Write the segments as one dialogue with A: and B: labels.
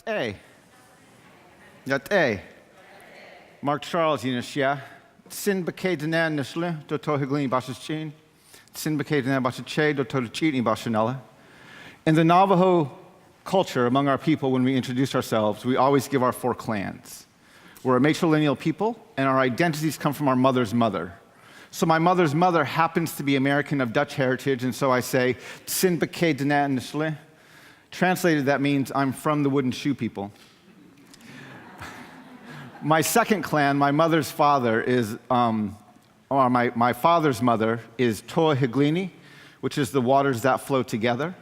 A: Yat-A. Yat-A. Mark Charles Yinashia. Sin Bakadanan Nishle, Doto Higlini Bashachin. Sin Bakadanan Bashache, Doto Chitni Bashanella. In the Navajo culture, among our people, when we introduce ourselves, we always give our 4 clans. We're a matrilineal people, and our identities come from our mother's mother. So my mother's mother happens to be American of Dutch heritage, and so I say, Sin Bakadanan Nishle. Translated, that means I'm from the wooden shoe people. My second clan, my mother's father is, my father's mother is Toa Higlini, which is the waters that flow together.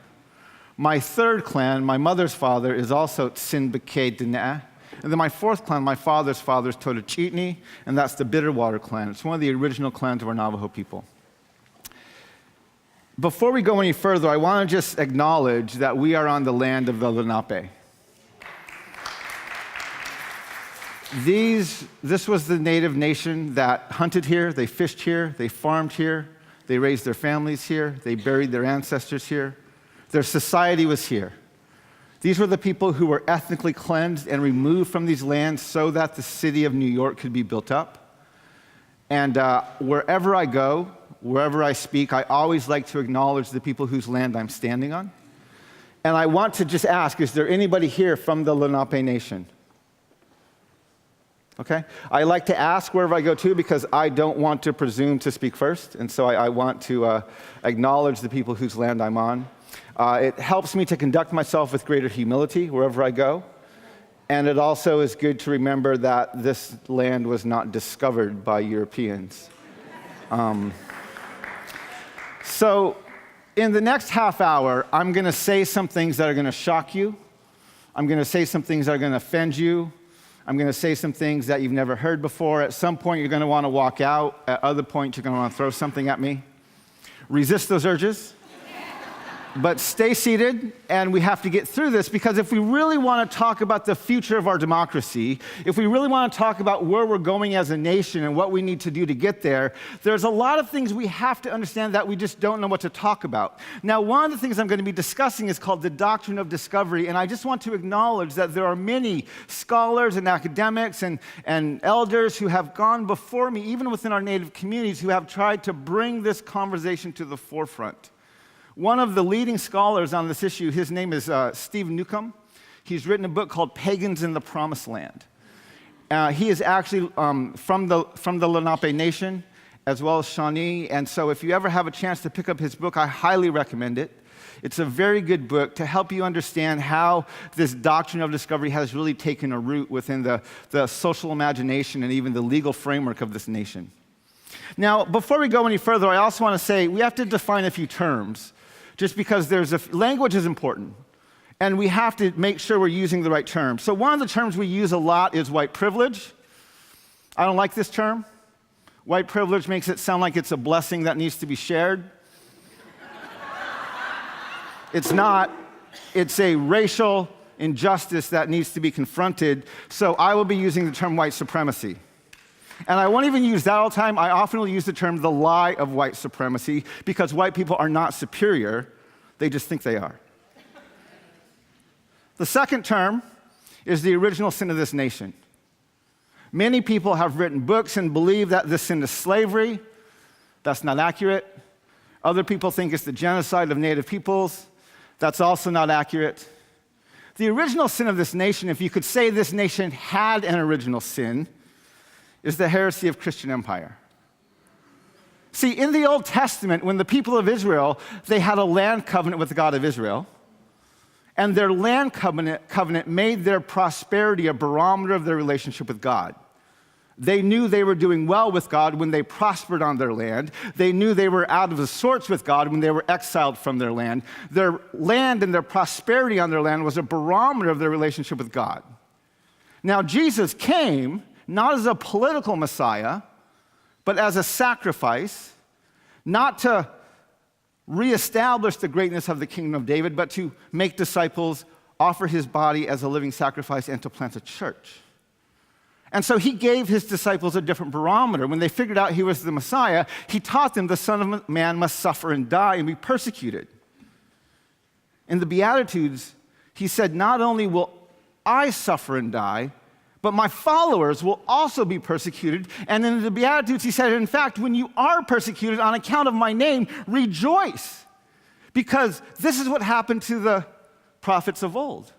A: My third clan, my mother's father, is also Tsinbake Dina. And then my fourth clan, my father's father, is Totachitni, and that's the Bitterwater clan. It's one of the original clans of our Navajo people. Before we go any further, I want to just acknowledge that we are on the land of the Lenape. This was the native nation that hunted here, they fished here, they farmed here, they raised their families here, they buried their ancestors here. Their society was here. These were the people who were ethnically cleansed and removed from these lands so that the city of New York could be built up. And wherever I go, wherever I speak, I always like to acknowledge the people whose land I'm standing on. And I want to just ask, is there anybody here from the Lenape Nation? Okay? I like to ask wherever I go to because I don't want to presume to speak first, and so I want to acknowledge the people whose land I'm on. It helps me to conduct myself with greater humility wherever I go, and it also is good to remember that this land was not discovered by Europeans. So in the next half hour, I'm going to say some things that are going to shock you. I'm going to say some things that are going to offend you. I'm going to say some things that you've never heard before. At some point, you're going to want to walk out. At other points, you're going to want to throw something at me. Resist those urges. But stay seated, and we have to get through this because if we really want to talk about the future of our democracy, if we really want to talk about where we're going as a nation and what we need to do to get there, there's a lot of things we have to understand that we just don't know what to talk about. Now, one of the things I'm going to be discussing is called the Doctrine of Discovery, and I just want to acknowledge that there are many scholars and academics and elders who have gone before me, even within our native communities, who have tried to bring this conversation to the forefront. One of the leading scholars on this issue, his name is Steve Newcomb. He's written a book called Pagans in the Promised Land. He is actually from the Lenape Nation, as well as Shawnee, and so if you ever have a chance to pick up his book, I highly recommend it. It's a very good book to help you understand how this doctrine of discovery has really taken a root within the social imagination and even the legal framework of this nation. Now, before we go any further, I also want to say we have to define a few terms, just because language is important, and we have to make sure we're using the right term. So one of the terms we use a lot is white privilege. I don't like this term. White privilege makes it sound like it's a blessing that needs to be shared. It's not. It's a racial injustice that needs to be confronted, so I will be using the term white supremacy. And I won't even use that all the time. I often will use the term the lie of white supremacy because white people are not superior. They just think they are. The second term is the original sin of this nation. Many people have written books and believe that this sin is slavery. That's not accurate. Other people think it's the genocide of native peoples. That's also not accurate. The original sin of this nation, if you could say this nation had an original sin, is the heresy of Christian empire. See, in the Old Testament, when the people of Israel, they had a land covenant with the God of Israel, and their land covenant made their prosperity a barometer of their relationship with God. They knew they were doing well with God when they prospered on their land. They knew they were out of the sorts with God when they were exiled from their land. Their land and their prosperity on their land was a barometer of their relationship with God. Now, Jesus came not as a political Messiah, but as a sacrifice, not to reestablish the greatness of the kingdom of David, but to make disciples, offer his body as a living sacrifice, and to plant a church. And so he gave his disciples a different barometer. When they figured out he was the Messiah, he taught them the Son of Man must suffer and die and be persecuted. In the Beatitudes, he said, not only will I suffer and die, but my followers will also be persecuted. And in the Beatitudes, he said, in fact, when you are persecuted on account of my name, rejoice, because this is what happened to the prophets of old.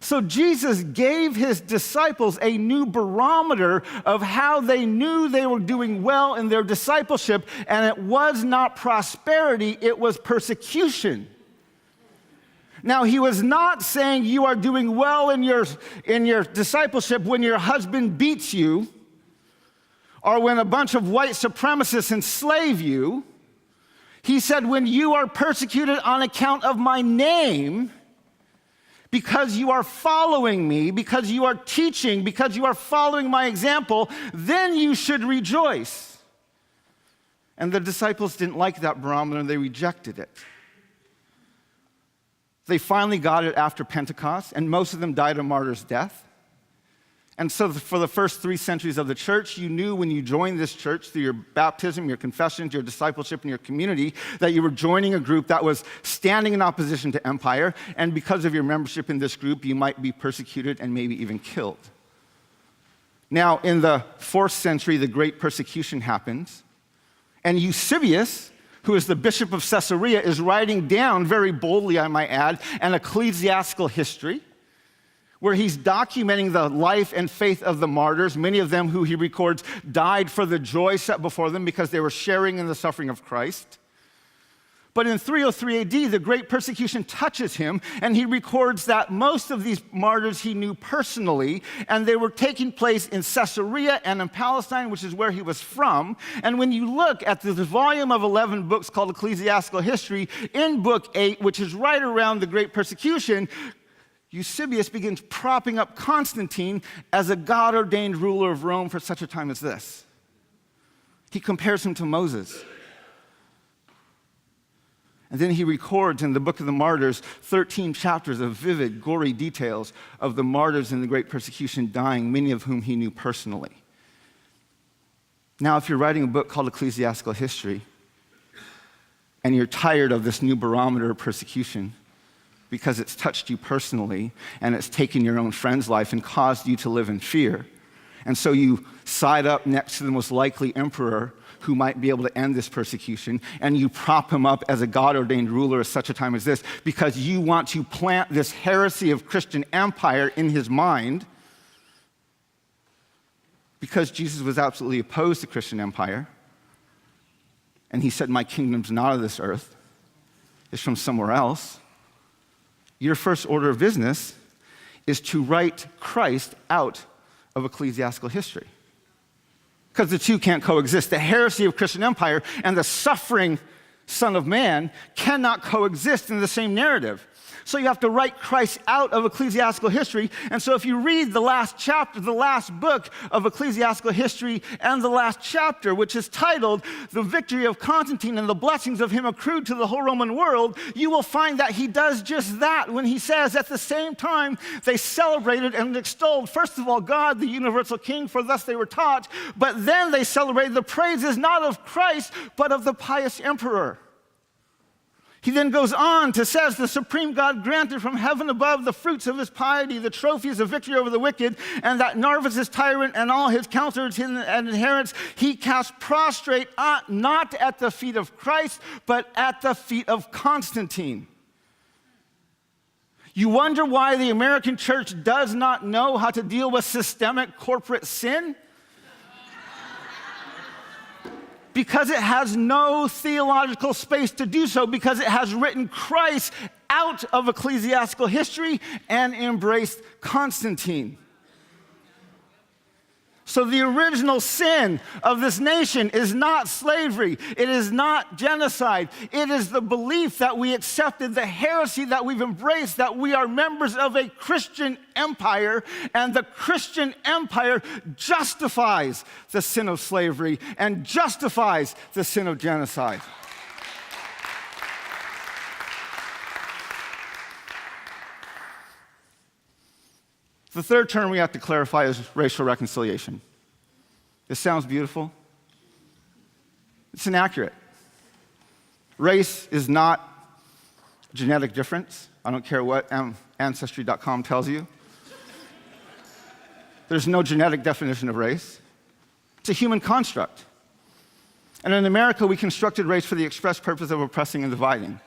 A: So Jesus gave his disciples a new barometer of how they knew they were doing well in their discipleship, and it was not prosperity, it was persecution. Now, he was not saying you are doing well in your discipleship when your husband beats you or when a bunch of white supremacists enslave you. He said, when you are persecuted on account of my name, because you are following me, because you are teaching, because you are following my example, then you should rejoice. And the disciples didn't like that barometer, and they rejected it. They finally got it after Pentecost, and most of them died a martyr's death. And so for the first 3 centuries of the church, you knew when you joined this church through your baptism, your confessions, your discipleship, and your community, that you were joining a group that was standing in opposition to empire, and because of your membership in this group, you might be persecuted and maybe even killed. Now, in the 4th century, the great persecution happens, and Eusebius, who is the bishop of Caesarea, is writing down, very boldly I might add, an ecclesiastical history, where he's documenting the life and faith of the martyrs, many of them who he records died for the joy set before them because they were sharing in the suffering of Christ. But in 303 AD, the great persecution touches him, and he records that most of these martyrs he knew personally, and they were taking place in Caesarea and in Palestine, which is where he was from. And when you look at this volume of 11 books called Ecclesiastical History, in book 8, which is right around the great persecution, Eusebius begins propping up Constantine as a God-ordained ruler of Rome for such a time as this. He compares him to Moses. And then he records in the Book of the Martyrs 13 chapters of vivid, gory details of the martyrs in the great persecution dying, many of whom he knew personally. Now, if you're writing a book called Ecclesiastical History, and you're tired of this new barometer of persecution, because it's touched you personally, and it's taken your own friend's life and caused you to live in fear. And so you side up next to the most likely emperor who might be able to end this persecution, and you prop him up as a God-ordained ruler at such a time as this, because you want to plant this heresy of Christian empire in his mind, because Jesus was absolutely opposed to Christian empire, and he said, my kingdom's not of this earth, it's from somewhere else. Your first order of business is to write Christ out of ecclesiastical history. Because the two can't coexist. The heresy of Christian empire and the suffering Son of Man cannot coexist in the same narrative. So you have to write Christ out of ecclesiastical history. And so if you read the last chapter, the last book of ecclesiastical history and the last chapter, which is titled The Victory of Constantine and the Blessings of Him Accrued to the Whole Roman World, you will find that he does just that when he says, at the same time they celebrated and extolled, first of all, God, the universal King, for thus they were taught, but then they celebrated the praises not of Christ, but of the pious emperor. He then goes on to says, the supreme God granted from heaven above the fruits of his piety, the trophies of victory over the wicked, and that Narvis his tyrant and all his counselors and adherents he cast prostrate, not at the feet of Christ, but at the feet of Constantine. You wonder why the American church does not know how to deal with systemic corporate sin? Because it has no theological space to do so, because it has written Christ out of ecclesiastical history and embraced Constantine. So the original sin of this nation is not slavery. It is not genocide. It is the belief that we accepted the heresy that we've embraced, that we are members of a Christian empire, and the Christian empire justifies the sin of slavery and justifies the sin of genocide. The third term we have to clarify is racial reconciliation. This sounds beautiful. It's inaccurate. Race is not genetic difference. I don't care what Ancestry.com tells you. There's no genetic definition of race. It's a human construct. And in America, we constructed race for the express purpose of oppressing and dividing.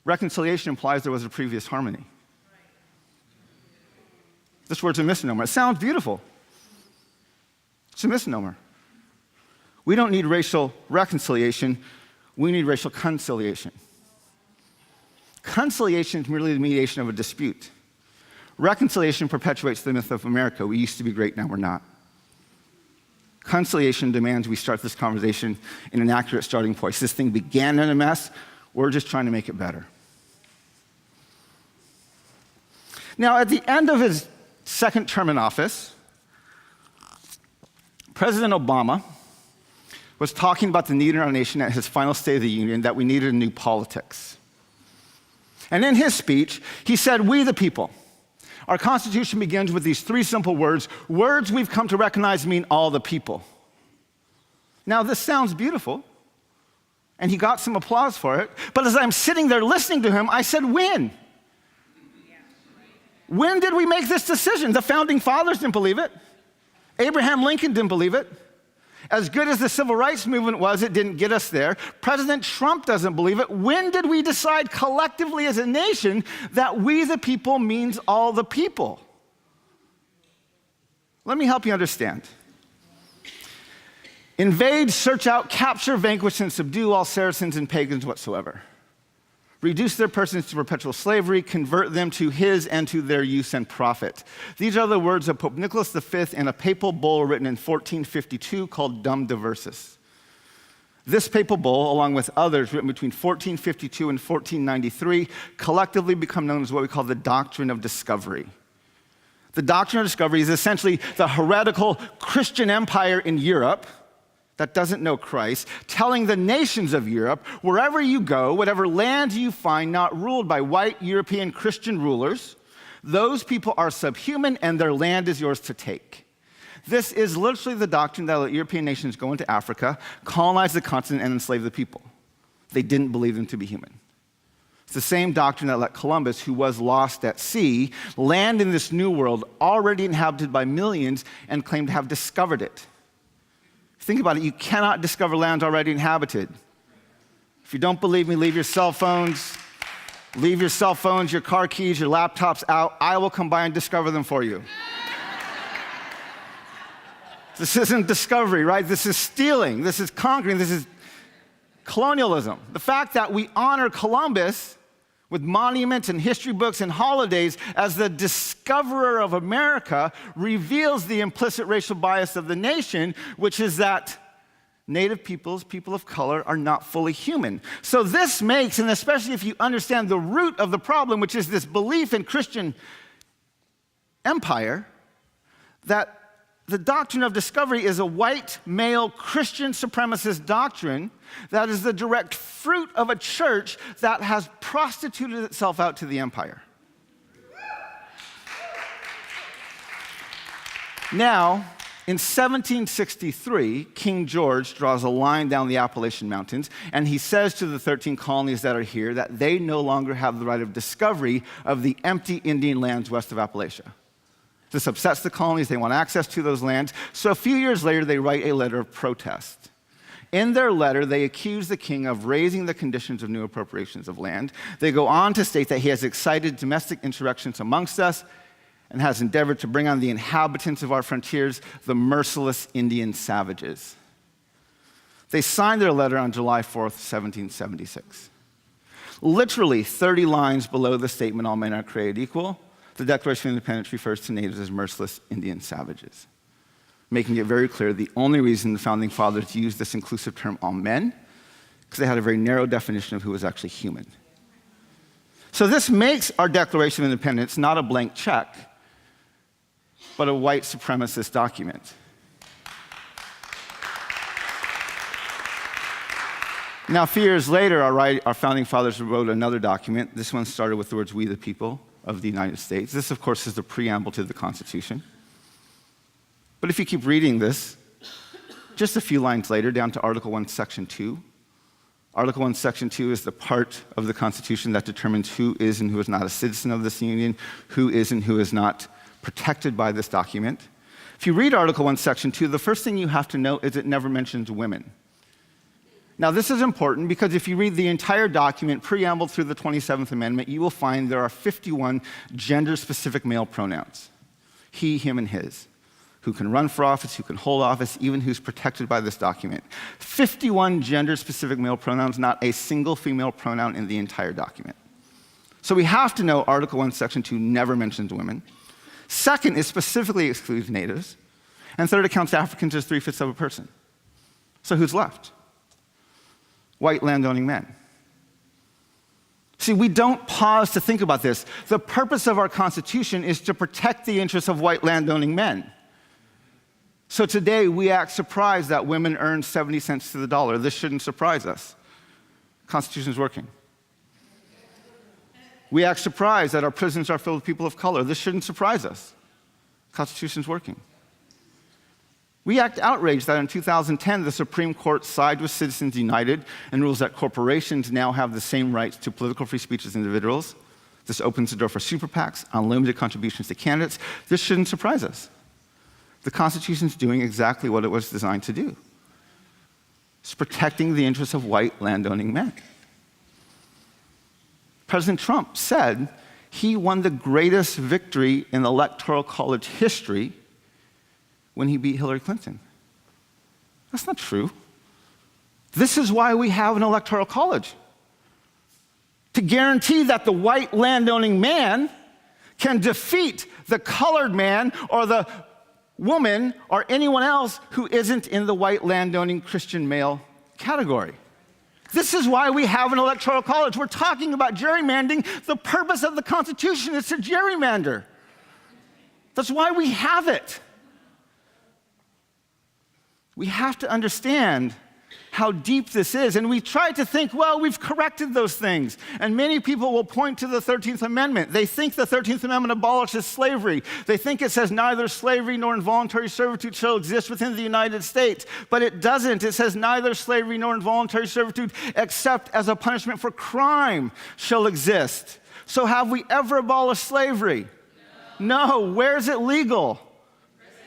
A: Reconciliation implies there was a previous harmony. This word's a misnomer. It sounds beautiful. It's a misnomer. We don't need racial reconciliation. We need racial conciliation. Conciliation is merely the mediation of a dispute. Reconciliation perpetuates the myth of America. We used to be great, now we're not. Conciliation demands we start this conversation in an accurate starting point. This thing began in a mess. We're just trying to make it better. Now, at the end of his second term in office, President Obama was talking about the need in our nation at his final State of the Union that we needed a new politics. And in his speech, he said, "We the people." Our Constitution begins with these three simple words we've come to recognize mean all the people. Now, this sounds beautiful, and he got some applause for it, but as I'm sitting there listening to him, I said, when? When did we make this decision? The Founding Fathers didn't believe it. Abraham Lincoln didn't believe it. As good as the civil rights movement was, it didn't get us there. President Trump doesn't believe it. When did we decide collectively as a nation that we the people means all the people? Let me help you understand. Invade, search out, capture, vanquish, and subdue all Saracens and pagans whatsoever. Reduce their persons to perpetual slavery, convert them to his and to their use and profit. These are the words of Pope Nicholas V in a papal bull written in 1452 called Dum Diversus. This papal bull, along with others written between 1452 and 1493, collectively become known as what we call the Doctrine of Discovery. The Doctrine of Discovery is essentially the heretical Christian empire in Europe that doesn't know Christ, telling the nations of Europe, wherever you go, whatever land you find not ruled by white European Christian rulers, those people are subhuman and their land is yours to take. This is literally the doctrine that let European nations go into Africa, colonize the continent, and enslave the people. They didn't believe them to be human. It's the same doctrine that let Columbus, who was lost at sea, land in this new world already inhabited by millions and claim to have discovered it. Think about it, you cannot discover lands already inhabited. If you don't believe me, leave your cell phones, your car keys, your laptops out. I will come by and discover them for you. This isn't discovery, right? This is stealing, this is conquering, this is colonialism. The fact that we honor Columbus with monuments and history books and holidays as the discoverer of America reveals the implicit racial bias of the nation, which is that Native peoples, people of color, are not fully human. So this makes, and especially if you understand the root of the problem, which is this belief in Christian empire, that the doctrine of discovery is a white, male, Christian supremacist doctrine that is the direct fruit of a church that has prostituted itself out to the empire. Now, in 1763, King George draws a line down the Appalachian Mountains, and he says to the 13 colonies that are here that they no longer have the right of discovery of the empty Indian lands west of Appalachia. This upsets the colonies. They want access to those lands. So a few years later, they write a letter of protest. In their letter, they accuse the king of raising the conditions of new appropriations of land. They go on to state that he has excited domestic insurrections amongst us and has endeavored to bring on the inhabitants of our frontiers, the merciless Indian savages. They signed their letter on July 4th, 1776. Literally 30 lines below the statement, all men are created equal, the Declaration of Independence refers to natives as merciless Indian savages, making it very clear the only reason the Founding Fathers used this inclusive term, all men, because they had a very narrow definition of who was actually human. So this makes our Declaration of Independence not a blank check, but a white supremacist document. Now, a few years later, our Founding Fathers wrote another document. This one started with the words, "We the people of the United States." This, of course, is the preamble to the Constitution. But if you keep reading this, just a few lines later, down to Article 1, Section 2, Article 1, Section 2 is the part of the Constitution that determines who is and who is not a citizen of this union, who is and who is not protected by this document. If you read Article 1, Section 2, the first thing you have to note is it never mentions women. Now, this is important because if you read the entire document, preamble through the 27th Amendment, you will find there are 51 gender-specific male pronouns. He, him, and his. Who can run for office, who can hold office, even who's protected by this document. 51 gender-specific male pronouns, not a single female pronoun in the entire document. So we have to know Article 1, Section 2 never mentions women. Second, it specifically excludes natives. And third, it counts Africans as 3/5 of a person. So who's left? White landowning men. See, we don't pause to think about this. The purpose of our Constitution is to protect the interests of white landowning men. So today, we act surprised that women earn 70 cents to the dollar. This shouldn't surprise us. The Constitution is working. We act surprised that our prisons are filled with people of color. This shouldn't surprise us. The Constitution is working. We act outraged that in 2010, the Supreme Court sided with Citizens United and rules that corporations now have the same rights to political free speech as individuals. This opens the door for super PACs, unlimited contributions to candidates. This shouldn't surprise us. The Constitution is doing exactly what it was designed to do. It's protecting the interests of white landowning men. President Trump said he won the greatest victory in Electoral College history when he beat Hillary Clinton. That's not true. This is why we have an Electoral College. To guarantee that the white landowning man can defeat the colored man or the woman or anyone else who isn't in the white landowning Christian male category. This is why we have an electoral college. We're talking about gerrymandering. The purpose of the Constitution is to gerrymander. That's why we have it. We have to understand how deep this is. And we try to think, well, we've corrected those things. And many people will point to the 13th Amendment. They think the 13th Amendment abolishes slavery. They think it says neither slavery nor involuntary servitude shall exist within the United States. But it doesn't. It says neither slavery nor involuntary servitude except as a punishment for crime shall exist. So have we ever abolished slavery? No. Where is it legal?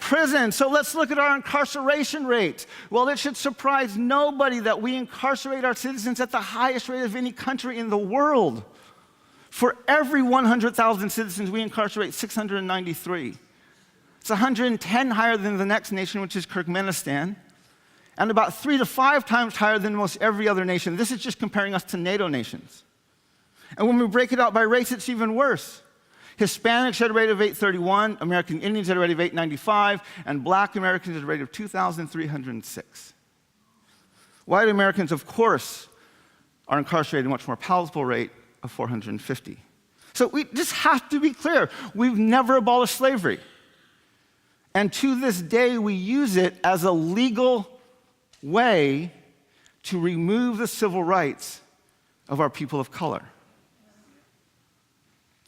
A: Prison. So let's look at our incarceration rate. Well, it should surprise nobody that we incarcerate our citizens at the highest rate of any country in the world. For every 100,000 citizens, we incarcerate 693. It's 110 higher than the next nation, which is Turkmenistan, and about 3 to 5 times higher than most every other nation. This is just comparing us to NATO nations. And when we break it out by race, it's even worse. Hispanics at a rate of 831, American Indians at a rate of 895, and black Americans at a rate of 2,306. White Americans, of course, are incarcerated at a much more palatable rate of 450. So we just have to be clear. We've never abolished slavery. And to this day, we use it as a legal way to remove the civil rights of our people of color.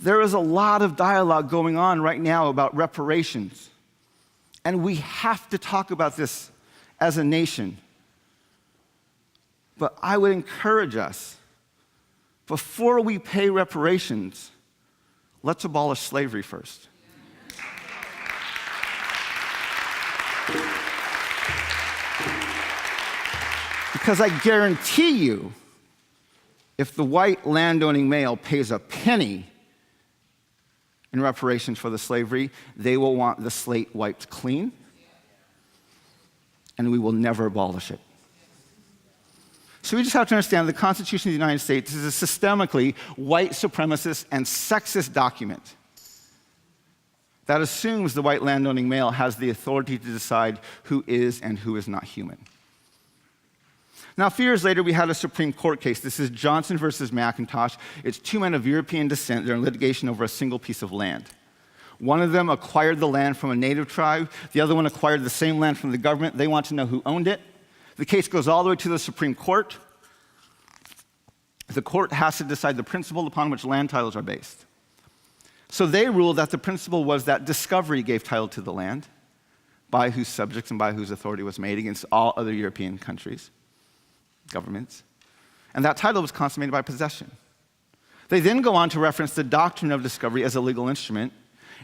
A: There is a lot of dialogue going on right now about reparations. And we have to talk about this as a nation. But I would encourage us, before we pay reparations, let's abolish slavery first. Because I guarantee you, if the white landowning male pays a penny in reparations for the slavery, they will want the slate wiped clean, and we will never abolish it. So we just have to understand the Constitution of the United States is a systemically white supremacist and sexist document that assumes the white landowning male has the authority to decide who is and who is not human. Now, a few years later, we had a Supreme Court case. This is Johnson versus McIntosh. It's 2 men of European descent. They're in litigation over a single piece of land. One of them acquired the land from a native tribe. The other one acquired the same land from the government. They want to know who owned it. The case goes all the way to the Supreme Court. The court has to decide the principle upon which land titles are based. So they ruled that the principle was that discovery gave title to the land, by whose subjects and by whose authority was made against all other European countries. Governments. And that title was consummated by possession. They then go on to reference the doctrine of discovery as a legal instrument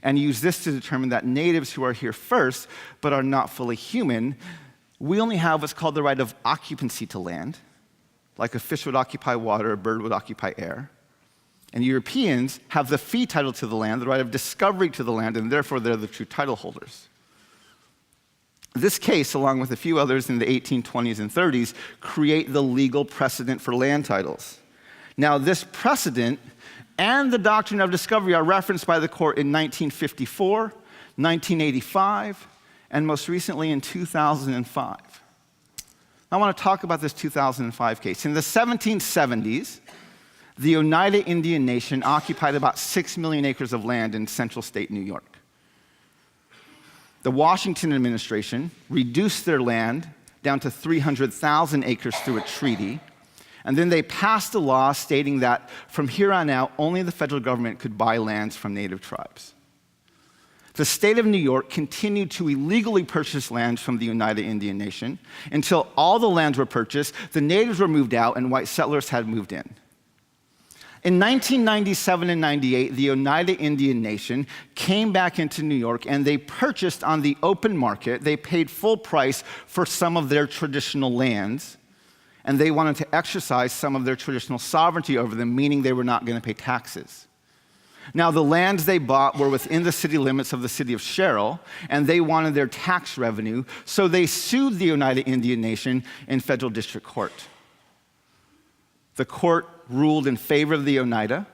A: and use this to determine that natives who are here first but are not fully human, we only have what's called the right of occupancy to land, like a fish would occupy water, a bird would occupy air. And Europeans have the fee title to the land, the right of discovery to the land, and therefore they're the true title holders. This case, along with a few others in the 1820s and 30s, create the legal precedent for land titles. Now, this precedent and the doctrine of discovery are referenced by the court in 1954, 1985, and most recently in 2005. I want to talk about this 2005 case. In the 1770s, the Oneida Indian Nation occupied about 6 million acres of land in central state New York. The Washington administration reduced their land down to 300,000 acres through a treaty, and then they passed a law stating that from here on out, only the federal government could buy lands from native tribes. The state of New York continued to illegally purchase lands from the Oneida Indian Nation until all the lands were purchased, the natives were moved out, and white settlers had moved in. In 1997 and 98, the Oneida Indian Nation came back into New York and they purchased on the open market, they paid full price for some of their traditional lands, and they wanted to exercise some of their traditional sovereignty over them, meaning they were not going to pay taxes. Now, the lands they bought were within the city limits of the city of Sherrill, and they wanted their tax revenue, so they sued the Oneida Indian Nation in federal district court. The court ruled in favor of the Oneida,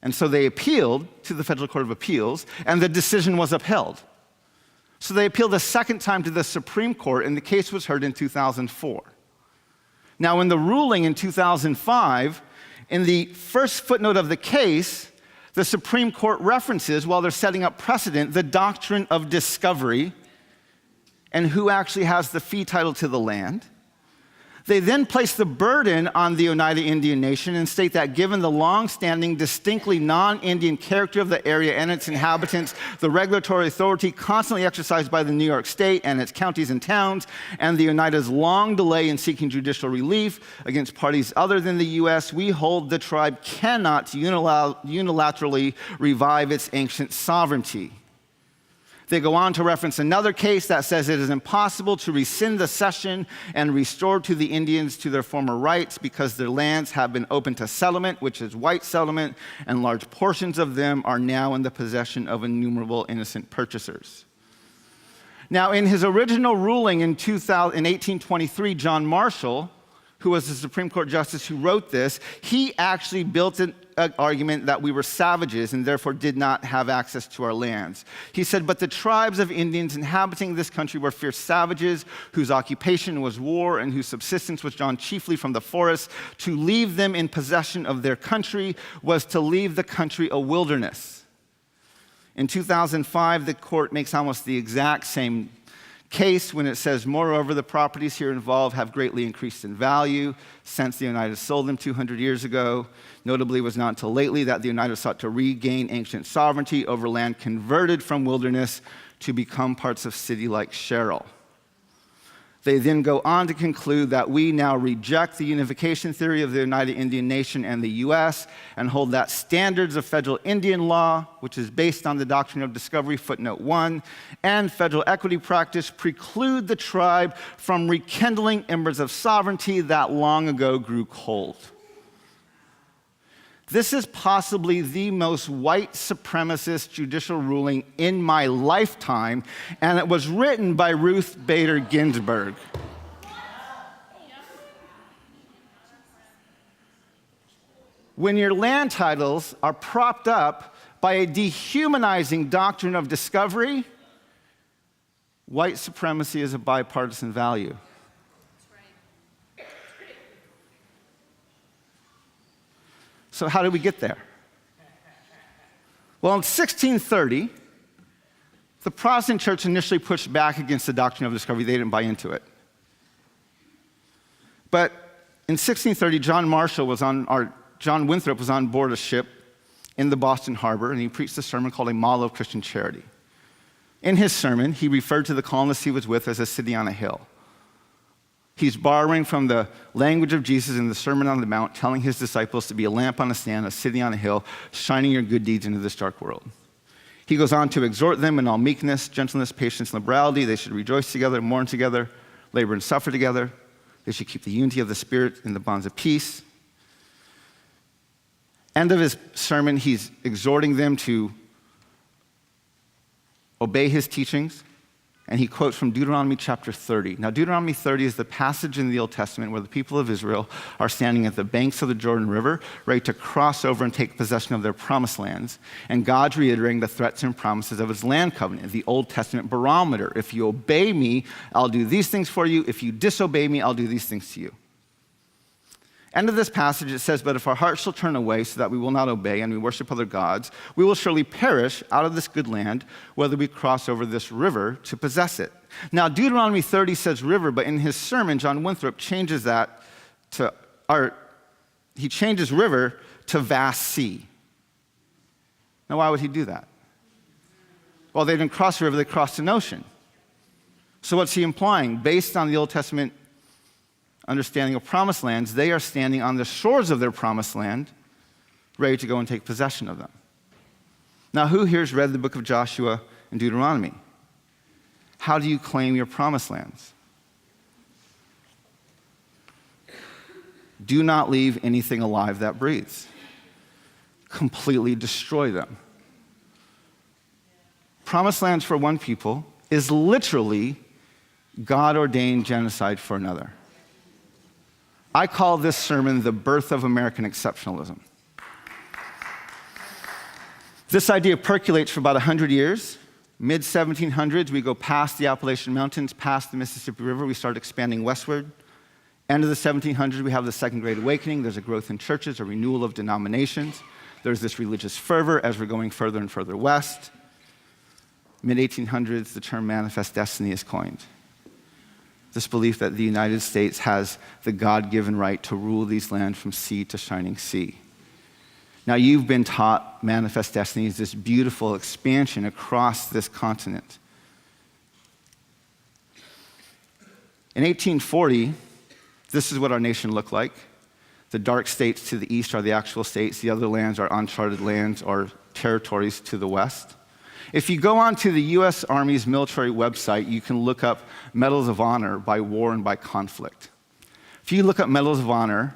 A: and so they appealed to the Federal Court of Appeals, and the decision was upheld. So they appealed a second time to the Supreme Court, and the case was heard in 2004. Now, in the ruling in 2005, in the first footnote of the case, the Supreme Court references, while they're setting up precedent, the doctrine of discovery and who actually has the fee title to the land. They then place the burden on the Oneida Indian Nation and state that given the long-standing, distinctly non-Indian character of the area and its inhabitants, the regulatory authority constantly exercised by the New York State and its counties and towns, and the Oneida's long delay in seeking judicial relief against parties other than the U.S., we hold the tribe cannot unilaterally revive its ancient sovereignty. They go on to reference another case that says it is impossible to rescind the cession and restore to the Indians to their former rights because their lands have been open to settlement, which is white settlement, and large portions of them are now in the possession of innumerable innocent purchasers. Now, in his original ruling in 1823, John Marshall, who was the Supreme Court justice who wrote this, he actually built an argument that we were savages and therefore did not have access to our lands. He said, but the tribes of Indians inhabiting this country were fierce savages whose occupation was war and whose subsistence was drawn chiefly from the forests. To leave them in possession of their country was to leave the country a wilderness. In 2005, the court makes almost the exact same case when it says, moreover, the properties here involved have greatly increased in value since the Oneida sold them 200 years ago. Notably, it was not until lately that the Oneida sought to regain ancient sovereignty over land converted from wilderness to become parts of city like Sherrill. They then go on to conclude that we now reject the unification theory of the Oneida Indian Nation and the U.S. and hold that standards of federal Indian law, which is based on the doctrine of discovery, footnote 1, and federal equity practice preclude the tribe from rekindling embers of sovereignty that long ago grew cold. This is possibly the most white supremacist judicial ruling in my lifetime, and it was written by Ruth Bader Ginsburg. When your land titles are propped up by a dehumanizing doctrine of discovery, white supremacy is a bipartisan value. So how did we get there? Well, in 1630, the Protestant church initially pushed back against the doctrine of discovery. They didn't buy into it. But in 1630, John Winthrop was on board a ship in the Boston Harbor, and he preached a sermon called A Model of Christian Charity. In his sermon, he referred to the colonists he was with as a city on a hill. He's borrowing from the language of Jesus in the Sermon on the Mount, telling his disciples to be a lamp on a stand, a city on a hill, shining your good deeds into this dark world. He goes on to exhort them in all meekness, gentleness, patience, and liberality. They should rejoice together, mourn together, labor and suffer together. They should keep the unity of the Spirit in the bonds of peace. End of his sermon, he's exhorting them to obey his teachings, and he quotes from Deuteronomy chapter 30. Now, Deuteronomy 30 is the passage in the Old Testament where the people of Israel are standing at the banks of the Jordan River, ready to cross over and take possession of their promised lands, and God's reiterating the threats and promises of his land covenant, the Old Testament barometer. If you obey me, I'll do these things for you. If you disobey me, I'll do these things to you. End of this passage, it says, but if our hearts shall turn away so that we will not obey and we worship other gods, we will surely perish out of this good land, whether we cross over this river to possess it. Now, Deuteronomy 30 says river, but in his sermon, John Winthrop changes that to, he changes river to vast sea. Now, why would he do that? Well, they didn't cross the river, they crossed an ocean. So what's he implying? Based on the Old Testament understanding of promised lands, they are standing on the shores of their promised land, ready to go and take possession of them. Now, who here's read the book of Joshua and Deuteronomy? How do you claim your promised lands? Do not leave anything alive that breathes. Completely destroy them. Promised lands for one people is literally God-ordained genocide for another. I call this sermon the birth of American exceptionalism. This idea percolates for about 100 years. Mid-1700s, we go past the Appalachian Mountains, past the Mississippi River, we start expanding westward. End of the 1700s, we have the Second Great Awakening. There's a growth in churches, a renewal of denominations. There's this religious fervor as we're going further and further west. Mid-1800s, the term manifest destiny is coined. This belief that the United States has the God-given right to rule these lands from sea to shining sea. Now, you've been taught manifest destiny is this beautiful expansion across this continent. In 1840, this is what our nation looked like. The dark states to the east are the actual states. The other lands are uncharted lands or territories to the west. If you go onto the U.S. Army's military website, you can look up medals of honor by war and by conflict. If you look up medals of honor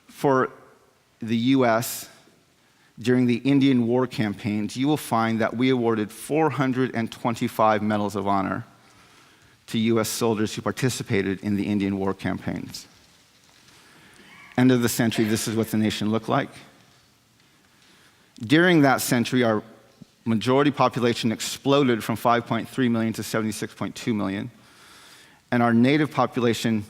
A: for the U.S. during the Indian War campaigns, you will find that we awarded 425 medals of honor to U.S. soldiers who participated in the Indian War campaigns. End of the century, this is what the nation looked like. During that century, our majority population exploded from 5.3 million to 76.2 million, and our native population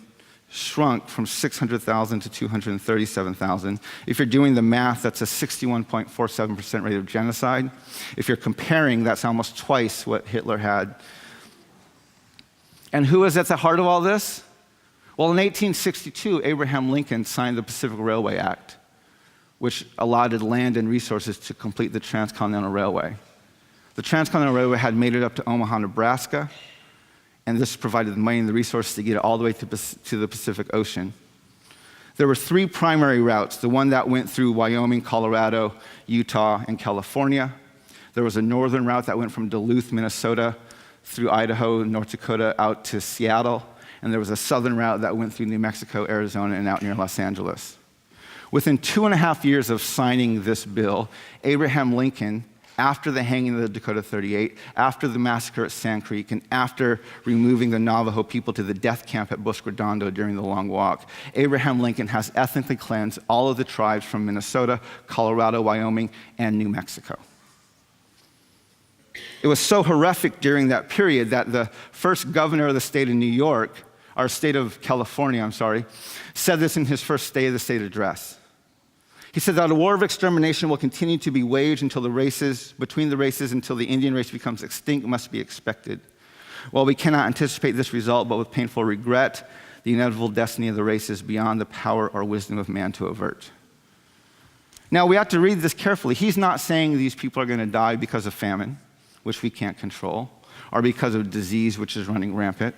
A: shrunk from 600,000 to 237,000. If you're doing the math, that's a 61.47% rate of genocide. If you're comparing, that's almost twice what Hitler had. And who is at the heart of all this? Well, in 1862, Abraham Lincoln signed the Pacifica Railway Act, which allotted land and resources to complete the Transcontinental Railway. The Transcontinental Railway had made it up to Omaha, Nebraska, and this provided the money and the resources to get it all the way to the Pacific Ocean. There were three primary routes, the one that went through Wyoming, Colorado, Utah, and California. There was a northern route that went from Duluth, Minnesota, through Idaho, North Dakota, out to Seattle, and there was a southern route that went through New Mexico, Arizona, and out near Los Angeles. Within 2.5 years of signing this bill, Abraham Lincoln, after the hanging of the Dakota 38, after the massacre at Sand Creek, and after removing the Navajo people to the death camp at Bush Redondo during the Long Walk, Abraham Lincoln has ethnically cleansed all of the tribes from Minnesota, Colorado, Wyoming, and New Mexico. It was so horrific during that period that the first governor of the state of New York, or state of California, I'm sorry, said this in his first State of the State address. He said that a war of extermination will continue to be waged until between the races, until the Indian race becomes extinct, must be expected. While we cannot anticipate this result, but with painful regret, the inevitable destiny of the race is beyond the power or wisdom of man to avert. Now, we have to read this carefully. He's not saying these people are going to die because of famine, which we can't control, or because of disease, which is running rampant.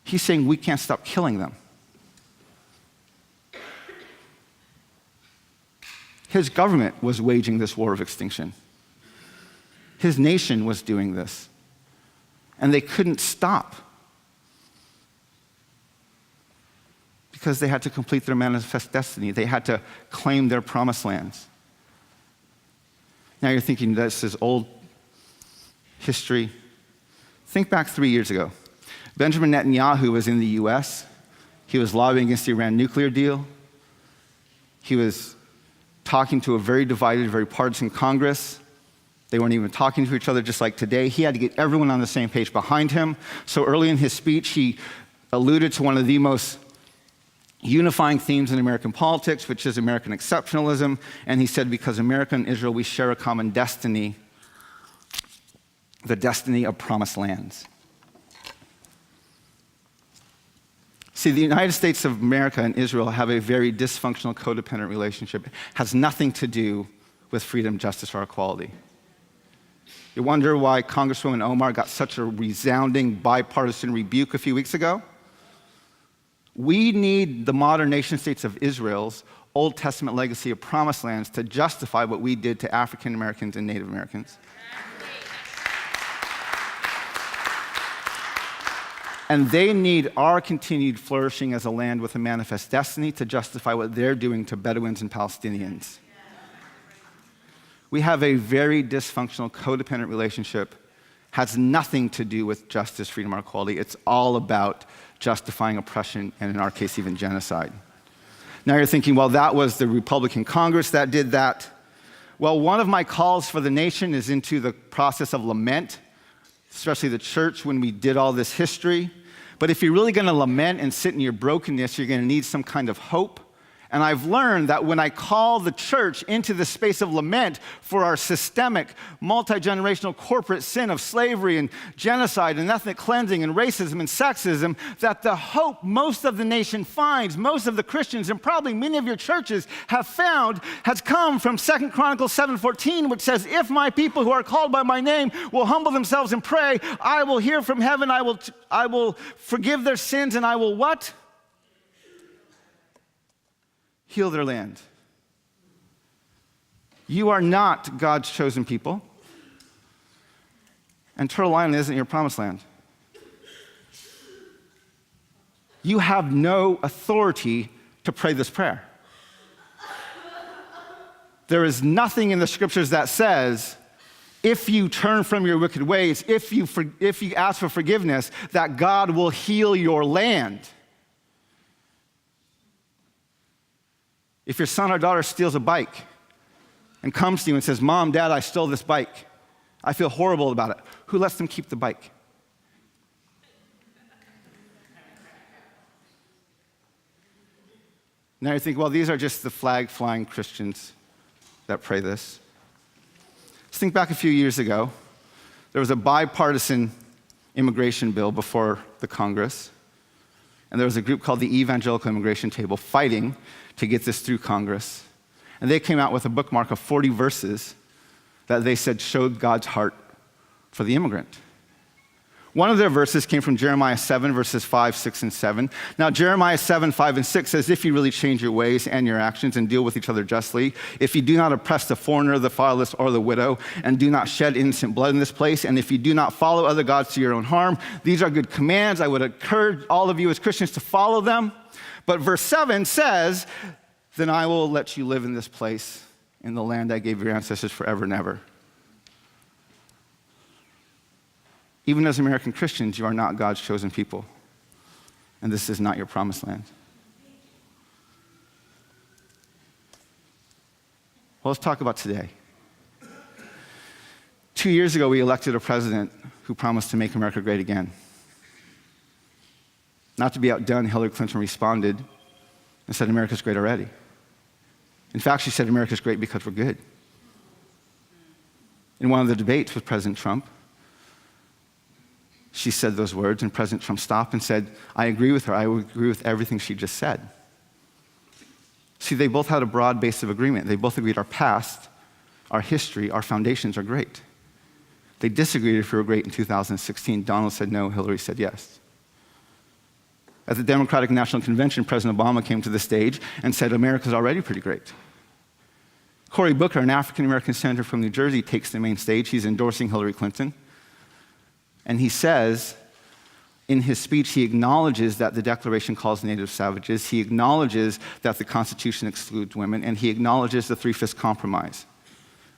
A: He's saying we can't stop killing them. His government was waging this war of extinction. His nation was doing this. And they couldn't stop because they had to complete their manifest destiny. They had to claim their promised lands. Now you're thinking, this is old history. Think back 3 years ago. Benjamin Netanyahu was in the US. He was lobbying against the Iran nuclear deal. He was talking to a very divided, very partisan Congress. They weren't even talking to each other, just like today. He had to get everyone on the same page behind him. So early in his speech, he alluded to one of the most unifying themes in American politics, which is American exceptionalism. And he said, because America and Israel, we share a common destiny, the destiny of promised lands. See, the United States of America and Israel have a very dysfunctional, codependent relationship. It has nothing to do with freedom, justice, or equality. You wonder why Congresswoman Omar got such a resounding bipartisan rebuke a few weeks ago? We need the modern nation states of Israel's Old Testament legacy of promised lands to justify what we did to African Americans and Native Americans. And they need our continued flourishing as a land with a manifest destiny to justify what they're doing to Bedouins and Palestinians. We have a very dysfunctional, codependent relationship. Has nothing to do with justice, freedom, or equality. It's all about justifying oppression, and in our case, even genocide. Now you're thinking, well, that was the Republican Congress that did that. Well, one of my calls for the nation is into the process of lament, especially the church, when we did all this history. But if you're really going to lament and sit in your brokenness, you're going to need some kind of hope. And I've learned that when I call the church into the space of lament for our systemic, multi-generational corporate sin of slavery and genocide and ethnic cleansing and racism and sexism, that the hope most of the nation finds, most of the Christians, and probably many of your churches have found, has come from 2 Chronicles 7:14, which says, if my people who are called by my name will humble themselves and pray, I will hear from heaven, I will forgive their sins, and I will what? Heal their land. You are not God's chosen people. And Turtle Island isn't your promised land. You have no authority to pray this prayer. There is nothing in the scriptures that says, if you turn from your wicked ways, if you ask for forgiveness, that God will heal your land. If your son or daughter steals a bike and comes to you and says, Mom, Dad, I stole this bike. I feel horrible about it. Who lets them keep the bike? Now you think, well, these are just the flag-flying Christians that pray this. Let's think back a few years ago. There was a bipartisan immigration bill before the Congress. And there was a group called the Evangelical Immigration Table fighting to get this through Congress. And they came out with a bookmark of 40 verses that they said showed God's heart for the immigrant. One of their verses came from Jeremiah 7, verses 5, 6, and 7. Now, Jeremiah 7, 5, and 6 says, if you really change your ways and your actions and deal with each other justly, if you do not oppress the foreigner, the fatherless, or the widow, and do not shed innocent blood in this place, and if you do not follow other gods to your own harm, these are good commands. I would encourage all of you as Christians to follow them. But verse 7 says, then I will let you live in this place, in the land I gave your ancestors forever and ever. Even as American Christians, you are not God's chosen people. And this is not your promised land. Well, let's talk about today. 2 years ago, we elected a president who promised to make America great again. Not to be outdone, Hillary Clinton responded and said, America's great already. In fact, she said, America's great because we're good. In one of the debates with President Trump, she said those words, and President Trump stopped and said, I agree with her. I agree with everything she just said. See, they both had a broad base of agreement. They both agreed our past, our history, our foundations are great. They disagreed if we were great in 2016. Donald said no, Hillary said yes. At the Democratic National Convention, President Obama came to the stage and said, America's already pretty great. Cory Booker, an African-American senator from New Jersey, takes the main stage. He's endorsing Hillary Clinton. And he says, in his speech, he acknowledges that the Declaration calls natives savages. He acknowledges that the Constitution excludes women. And he acknowledges the Three-Fifths Compromise.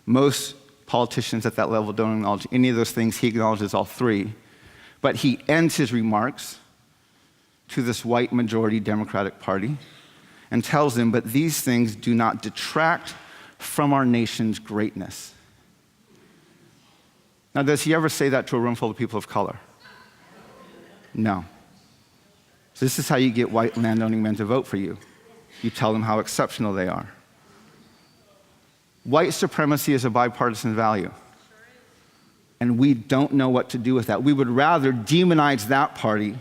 A: Most politicians at that level don't acknowledge any of those things. He acknowledges all three. But he ends his remarks to this white majority Democratic Party and tells them, but these things do not detract from our nation's greatness. Now, does he ever say that to a room full of people of color? No. So this is how you get white landowning men to vote for you. You tell them how exceptional they are. White supremacy is a bipartisan value. And we don't know what to do with that. We would rather demonize that party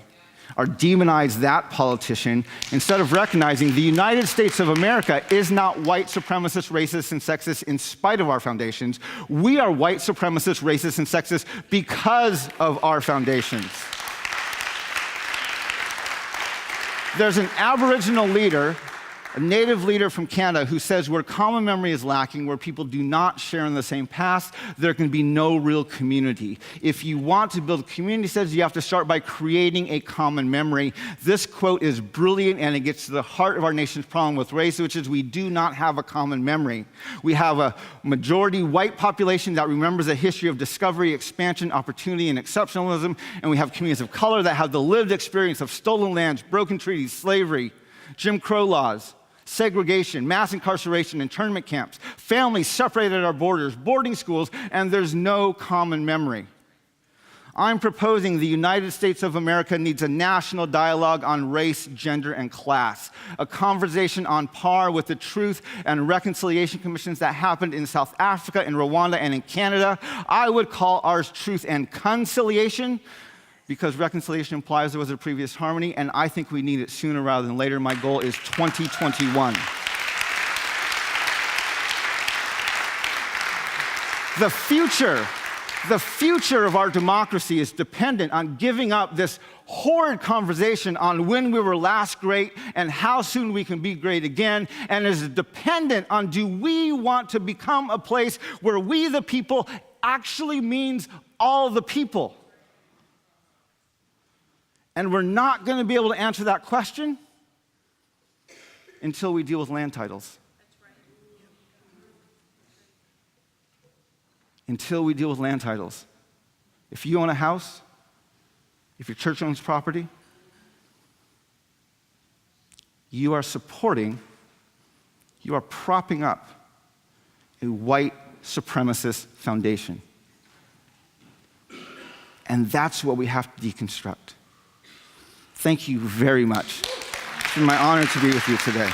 A: or demonize that politician instead of recognizing the United States of America is not white supremacist, racist, and sexist in spite of our foundations. We are white supremacist, racist, and sexist because of our foundations. There's an Aboriginal leader, a native leader from Canada, who says where common memory is lacking, where people do not share in the same past, there can be no real community. If you want to build community, says you have to start by creating a common memory. This quote is brilliant, and it gets to the heart of our nation's problem with race, which is we do not have a common memory. We have a majority white population that remembers a history of discovery, expansion, opportunity, and exceptionalism, and we have communities of color that have the lived experience of stolen lands, broken treaties, slavery, Jim Crow laws, segregation, mass incarceration, internment camps, families separated at our borders, boarding schools, and there's no common memory. I'm proposing the United States of America needs a national dialogue on race, gender, and class, a conversation on par with the Truth and Reconciliation Commissions that happened in South Africa, in Rwanda, and in Canada. I would call ours Truth and Conciliation, because reconciliation implies there was a previous harmony, and I think we need it sooner rather than later. My goal is 2021. The future of our democracy is dependent on giving up this horrid conversation on when we were last great and how soon we can be great again, and is dependent on, do we want to become a place where we the people actually means all the people? And we're not going to be able to answer that question until we deal with land titles. Until we deal with land titles. If you own a house, if your church owns property, you are propping up a white supremacist foundation. And that's what we have to deconstruct. Thank you very much. It's been my honor to be with you today.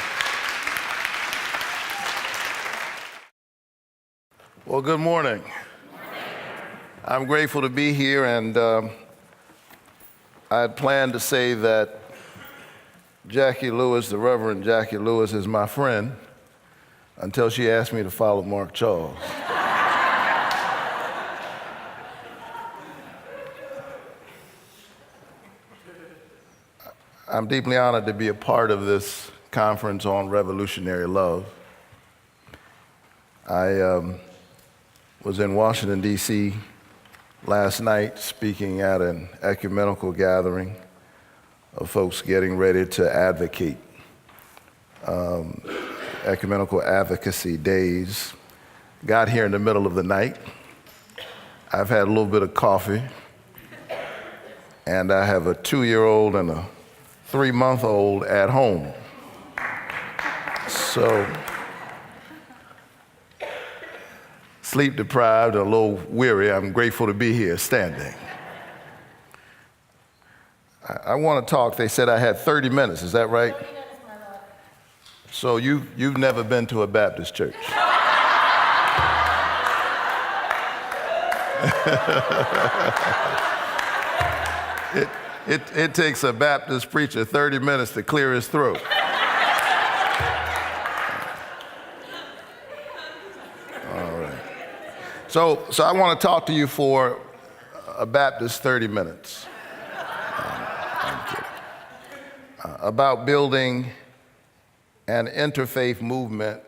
B: Well, good morning. I'm grateful to be here, and I had planned to say that Jackie Lewis, the Reverend Jackie Lewis, is my friend until she asked me to follow Mark Charles. I'm deeply honored to be a part of this conference on revolutionary love. I was in Washington, D.C. last night speaking at an ecumenical gathering of folks getting ready to advocate, ecumenical advocacy days. Got here in the middle of the night. I've had a little bit of coffee, and I have a 2-year-old and a 3-month-old at home. So, sleep deprived, a little weary. I'm grateful to be here standing. I want to talk. They said I had 30 minutes. Is that right? 30 minutes, my lord. So you've never been to a Baptist church? It takes a Baptist preacher 30 minutes to clear his throat. All right. So I want to talk to you for a Baptist 30 minutes. I'm kidding. about building an interfaith movement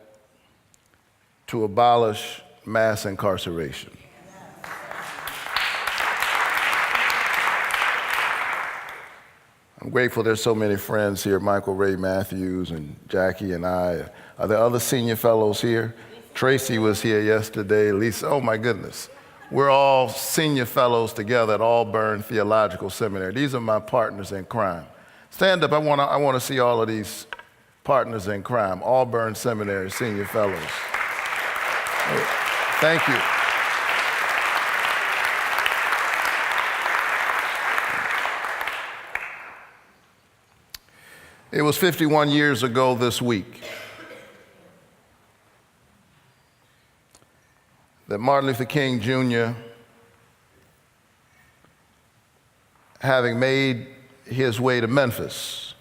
B: to abolish mass incarceration. I'm grateful there's so many friends here, Michael Ray Matthews and Jackie and I. Are there other senior fellows here? Tracy was here yesterday, Lisa, oh my goodness. We're all senior fellows together at Auburn Theological Seminary. These are my partners in crime. Stand up, I want to see all of these partners in crime, Auburn Seminary senior fellows. Thank you. It was 51 years ago this week that Martin Luther King Jr., having made his way to Memphis,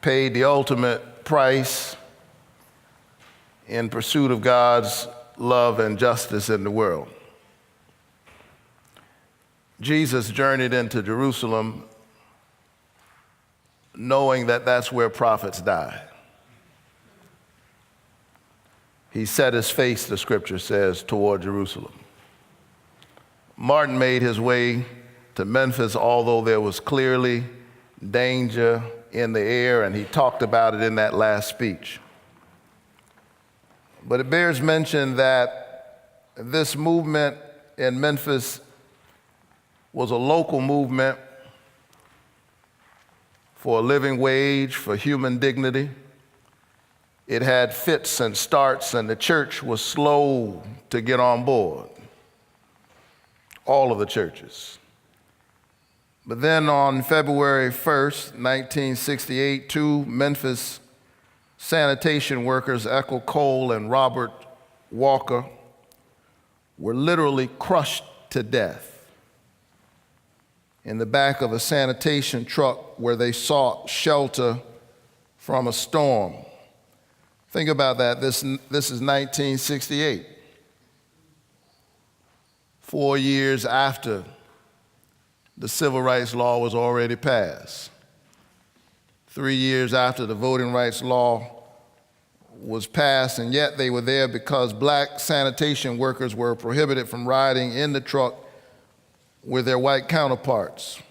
B: paid the ultimate price in pursuit of God's love and justice in the world. Jesus journeyed into Jerusalem knowing that that's where prophets die. He set his face, the scripture says, toward Jerusalem. Martin made his way to Memphis, although there was clearly danger in the air, and he talked about it in that last speech. But it bears mention that this movement in Memphis was a local movement for a living wage, for human dignity. It had fits and starts, and the church was slow to get on board. All of the churches. But then on February 1st, 1968, two Memphis sanitation workers, Ethel Cole and Robert Walker, were literally crushed to death in the back of a sanitation truck where they sought shelter from a storm. Think about that. This is 1968. 4 years after the civil rights law was already passed. 3 years after the voting rights law was passed, and yet they were there because black sanitation workers were prohibited from riding in the truck with their white counterparts.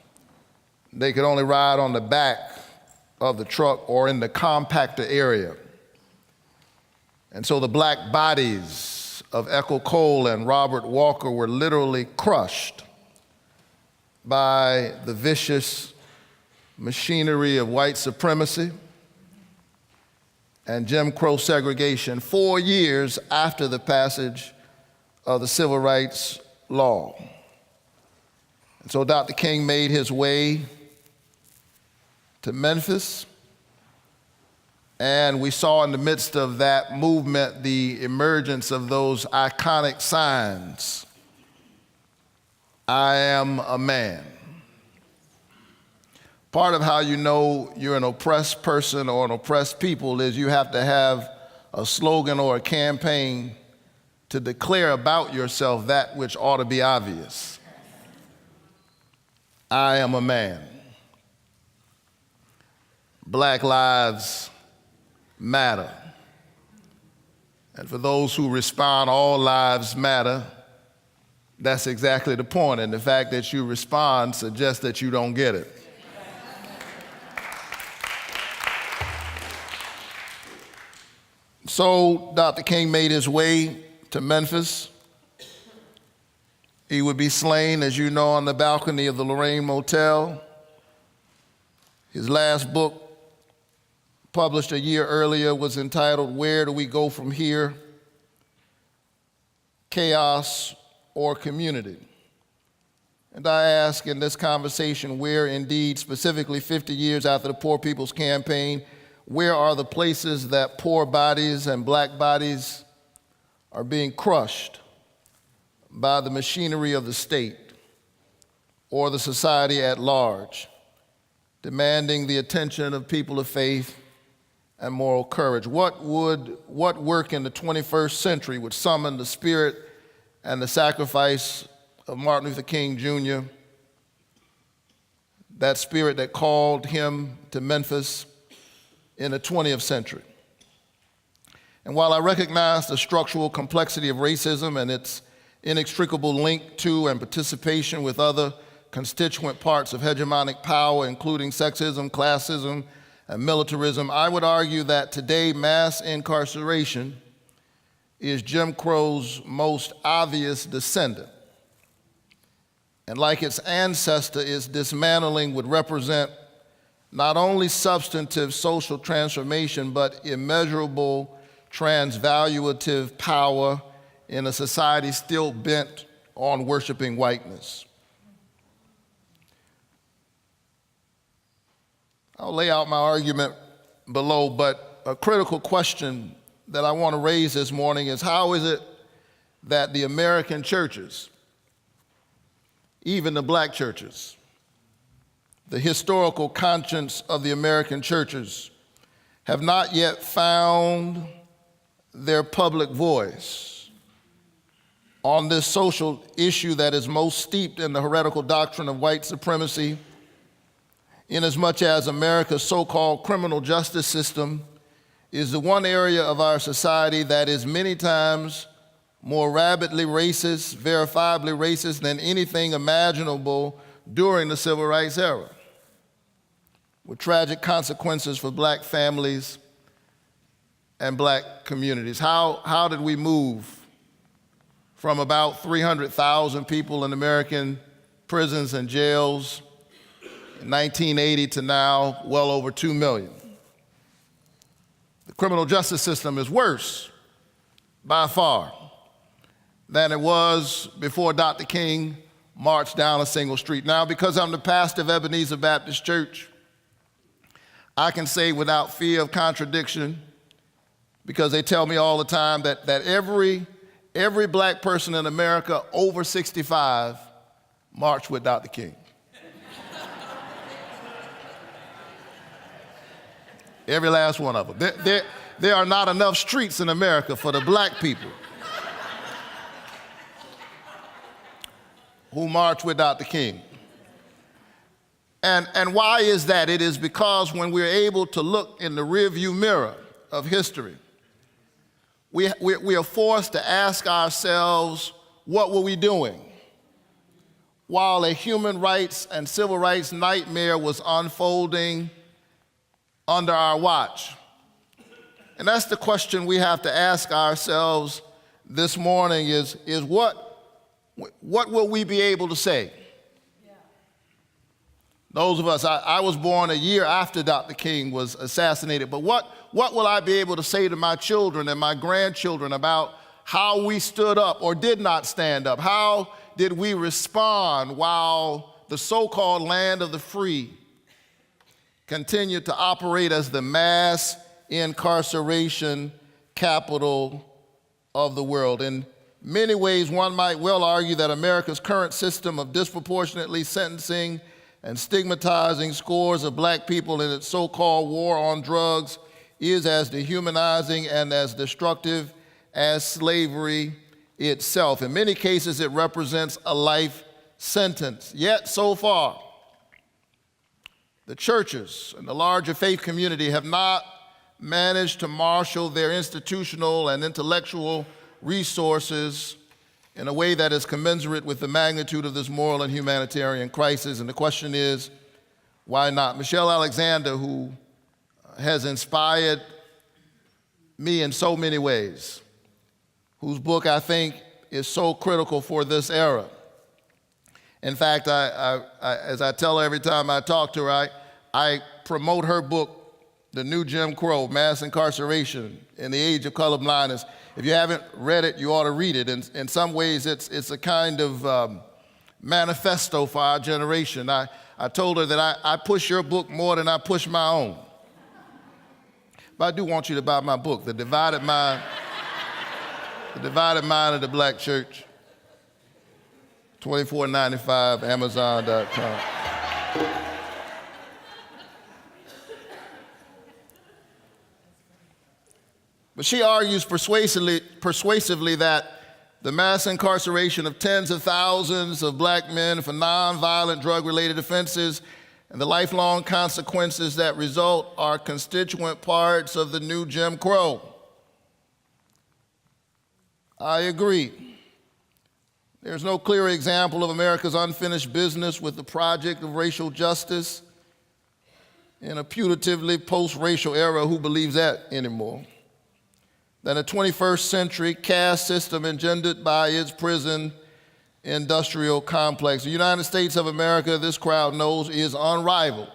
B: They could only ride on the back of the truck or in the compactor area. And so the black bodies of Ethel Cole and Robert Walker were literally crushed by the vicious machinery of white supremacy and Jim Crow segregation 4 years after the passage of the civil rights law. And so Dr. King made his way to Memphis, and we saw in the midst of that movement the emergence of those iconic signs. I am a man. Part of how you know you're an oppressed person or an oppressed people is you have to have a slogan or a campaign to declare about yourself that which ought to be obvious. I am a man. Black lives matter. And for those who respond, all lives matter, that's exactly the point. And the fact that you respond suggests that you don't get it. So Dr. King made his way to Memphis. He would be slain, as you know, on the balcony of the Lorraine Motel. His last book, published a year earlier, was entitled, Where Do We Go From Here? Chaos or Community? And I ask in this conversation where, indeed, specifically 50 years after the Poor People's Campaign, where are the places that poor bodies and black bodies are being crushed by the machinery of the state or the society at large, demanding the attention of people of faith and moral courage? What work in the 21st century would summon the spirit and the sacrifice of Martin Luther King Jr., that spirit that called him to Memphis in the 20th century. And while I recognize the structural complexity of racism and its inextricable link to and participation with other constituent parts of hegemonic power, including sexism, classism, and militarism, I would argue that today mass incarceration is Jim Crow's most obvious descendant. And like its ancestor, its dismantling would represent not only substantive social transformation, but immeasurable transvaluative power in a society still bent on worshiping whiteness. I'll lay out my argument below, but a critical question that I want to raise this morning is, how is it that the American churches, even the black churches, the historical conscience of the American churches, have not yet found their public voice on this social issue that is most steeped in the heretical doctrine of white supremacy, inasmuch as America's so-called criminal justice system is the one area of our society that is many times more rabidly racist, verifiably racist than anything imaginable during the Civil Rights era, with tragic consequences for black families and black communities. How did we move from about 300,000 people in American prisons and jails in 1980 to now well over 2 million? The criminal justice system is worse by far than it was before Dr. King marched down a single street. Now, because I'm the pastor of Ebenezer Baptist Church, I can say without fear of contradiction, because they tell me all the time that every black person in America over 65 marched with Dr. King. Every last one of them. There are not enough streets in America for the black people who march with Dr. King. And why is that? It is because when we're able to look in the rearview mirror of history, we are forced to ask ourselves, what were we doing while a human rights and civil rights nightmare was unfolding under our watch? And that's the question we have to ask ourselves this morning is what will we be able to say? Those of us, I was born a year after Dr. King was assassinated, but what will I be able to say to my children and my grandchildren about how we stood up or did not stand up? How did we respond while the so-called land of the free continued to operate as the mass incarceration capital of the world? In many ways, one might well argue that America's current system of disproportionately sentencing and stigmatizing scores of black people in its so-called war on drugs is as dehumanizing and as destructive as slavery itself. In many cases, it represents a life sentence. Yet, so far, the churches and the larger faith community have not managed to marshal their institutional and intellectual resources in a way that is commensurate with the magnitude of this moral and humanitarian crisis. And the question is, why not? Michelle Alexander, who has inspired me in so many ways, whose book I think is so critical for this era. In fact, as I tell her every time I talk to her, I promote her book, The New Jim Crow, Mass Incarceration in the Age of Colorblindness. If you haven't read it, you ought to read it. In some ways, it's a kind of manifesto for our generation. I told her that I push your book more than I push my own. But I do want you to buy my book, The Divided Mind, The Divided Mind of the Black Church, $24.95, Amazon.com. But she argues persuasively that the mass incarceration of tens of thousands of black men for nonviolent drug-related offenses and the lifelong consequences that result are constituent parts of the new Jim Crow. I agree. There's no clearer example of America's unfinished business with the project of racial justice in a putatively post-racial era. Who believes that anymore? Than a 21st century caste system engendered by its prison industrial complex. The United States of America, this crowd knows, is unrivaled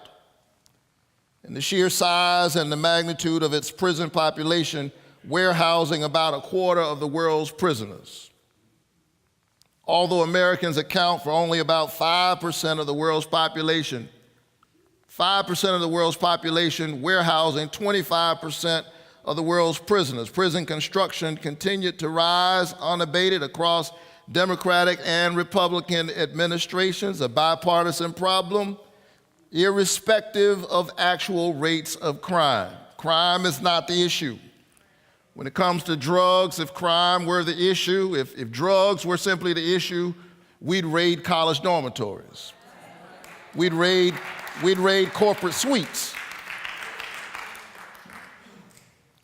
B: in the sheer size and the magnitude of its prison population, warehousing about a quarter of the world's prisoners. Although Americans account for only about 5% of the world's population, 5% of the world's population warehousing 25% of the world's prisoners. Prison construction continued to rise unabated across Democratic and Republican administrations, a bipartisan problem, irrespective of actual rates of crime. Crime is not the issue. When it comes to drugs, if crime were the issue, if drugs were simply the issue, we'd raid college dormitories. We'd raid corporate suites.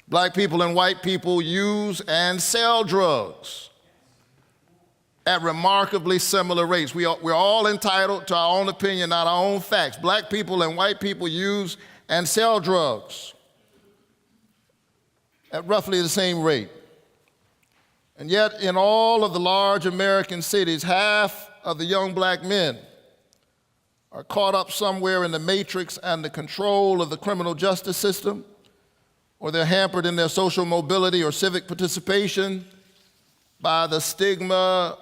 B: Black people and white people use and sell drugs at remarkably similar rates. We're all entitled to our own opinion, not our own facts. Black people and white people use and sell drugs at roughly the same rate. And yet, in all of the large American cities, half of the young black men are caught up somewhere in the matrix and the control of the criminal justice system, or they're hampered in their social mobility or civic participation by the stigma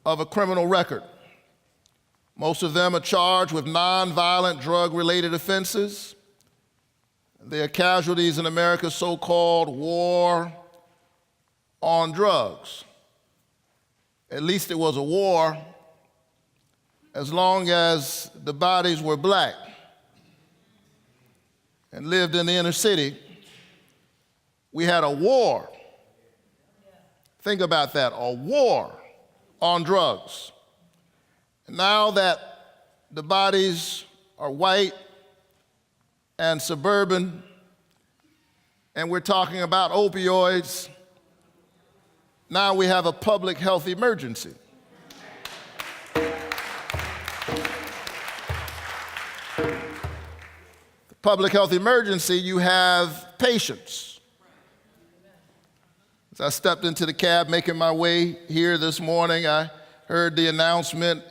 B: of a criminal record. Most of them are charged with nonviolent drug-related offenses. They are casualties in America's so-called war on drugs. At least it was a war as long as the bodies were black and lived in the inner city. We had a war. Think about that, a war on drugs. And now that the bodies are white and suburban, and we're talking about opioids, now we have a public health emergency. The public health emergency, you have patients. As I stepped into the cab making my way here this morning, I heard the announcement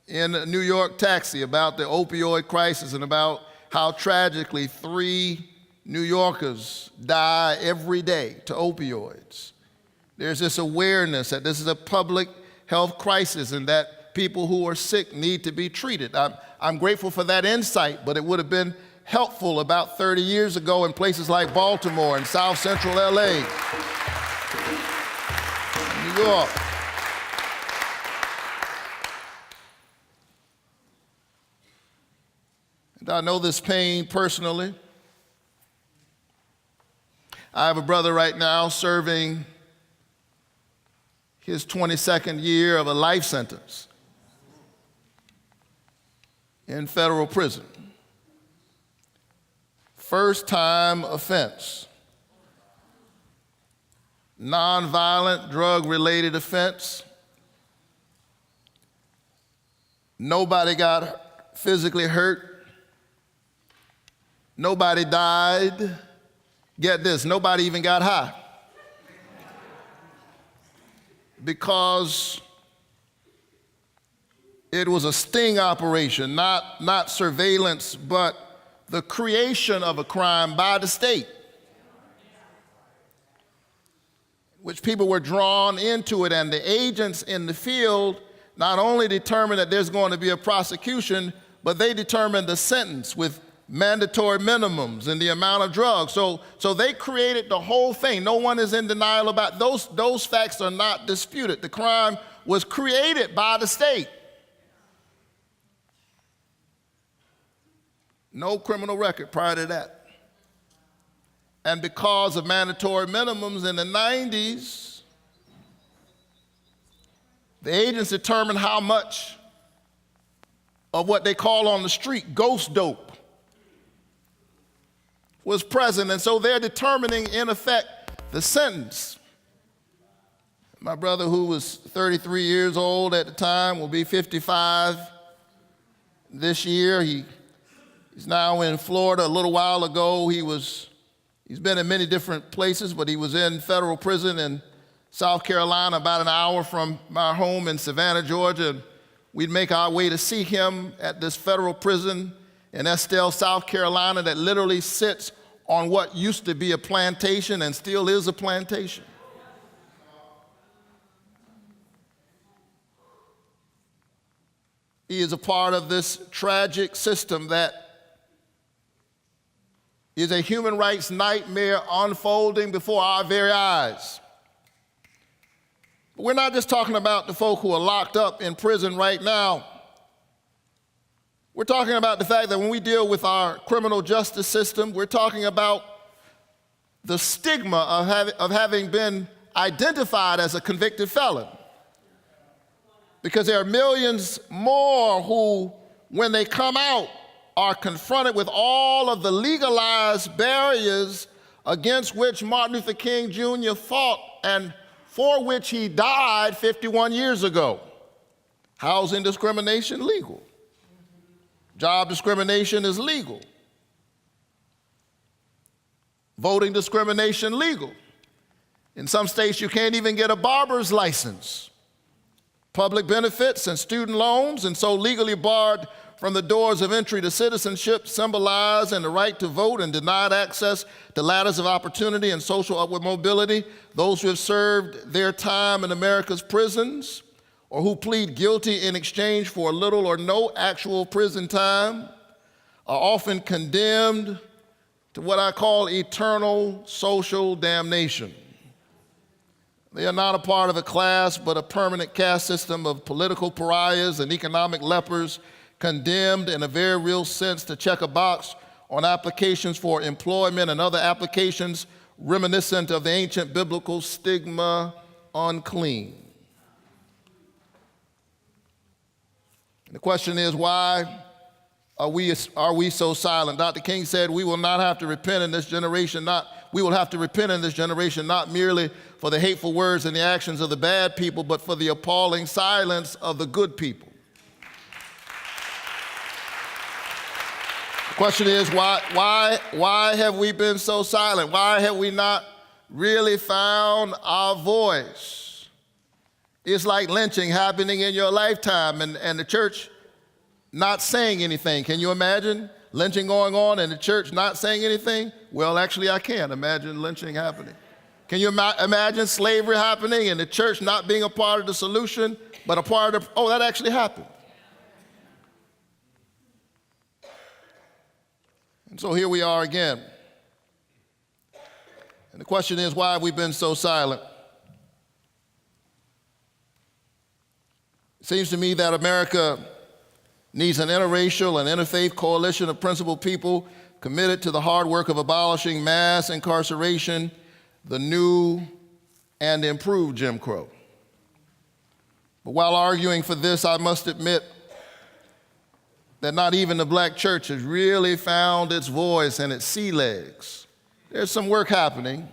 B: in a New York taxi about the opioid crisis and about how tragically 3 New Yorkers die every day to opioids. There's this awareness that this is a public health crisis and that people who are sick need to be treated. I'm grateful for that insight, but it would have been helpful about 30 years ago in places like Baltimore and South Central LA, New York. And I know this pain personally. I have a brother right now serving his 22nd year of a life sentence in federal prison. First time offense. Nonviolent drug-related offense. Nobody got physically hurt. Nobody died. Get this, nobody even got high. Because it was a sting operation, not surveillance, but the creation of a crime by the state, which people were drawn into it, and the agents in the field not only determined that there's going to be a prosecution, but they determined the sentence with mandatory minimums and the amount of drugs. So they created the whole thing. No one is in denial about those facts are not disputed. The crime was created by the state. No criminal record prior to that. And because of mandatory minimums in the 90s, the agents determined how much of what they call on the street ghost dope was present, and so they're determining, in effect, the sentence. My brother, who was 33 years old at the time, will be 55 this year. He's now in Florida. A little while ago, he's been in many different places, but he was in federal prison in South Carolina, about an hour from my home in Savannah, Georgia. And we'd make our way to see him at this federal prison in Estelle, South Carolina, that literally sits on what used to be a plantation and still is a plantation. He is a part of this tragic system that is a human rights nightmare unfolding before our very eyes. But we're not just talking about the folk who are locked up in prison right now. We're talking about the fact that when we deal with our criminal justice system, we're talking about the stigma of having been identified as a convicted felon. Because there are millions more who, when they come out, are confronted with all of the legalized barriers against which Martin Luther King Jr. fought and for which he died 51 years ago. Housing discrimination, legal. Job discrimination is legal. Voting discrimination, legal. In some states, you can't even get a barber's license. Public benefits and student loans, and so legally barred from the doors of entry to citizenship, symbolize and the right to vote and denied access to ladders of opportunity and social upward mobility. Those who have served their time in America's prisons or who plead guilty in exchange for little or no actual prison time are often condemned to what I call eternal social damnation. They are not a part of a class, but a permanent caste system of political pariahs and economic lepers, condemned in a very real sense to check a box on applications for employment and other applications reminiscent of the ancient biblical stigma, unclean. And the question is, why are we so silent? Dr. King said we will have to repent in this generation, not merely for the hateful words and the actions of the bad people, but for the appalling silence of the good people. The question is, why have we been so silent? Why have we not really found our voice? It's like lynching happening in your lifetime and the church not saying anything. Can you imagine lynching going on and the church not saying anything? Well, actually, I can imagine lynching happening. Can you imagine slavery happening and the church not being a part of the solution, but a part of that actually happened. And so here we are again. And the question is, why have we been so silent? It seems to me that America needs an interracial and interfaith coalition of principled people committed to the hard work of abolishing mass incarceration, the new and improved Jim Crow. But while arguing for this, I must admit that not even the black church has really found its voice and its sea legs. There's some work happening.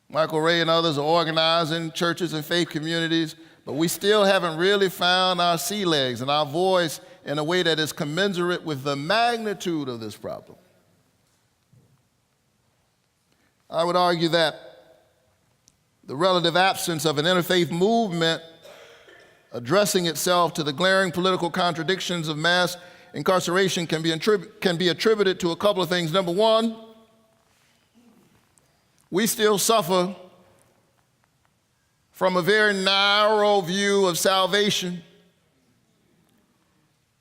B: Michael Ray and others are organizing churches and faith communities, but we still haven't really found our sea legs and our voice in a way that is commensurate with the magnitude of this problem. I would argue that the relative absence of an interfaith movement addressing itself to the glaring political contradictions of mass incarceration can be attributed to a couple of things. Number one, we still suffer from a very narrow view of salvation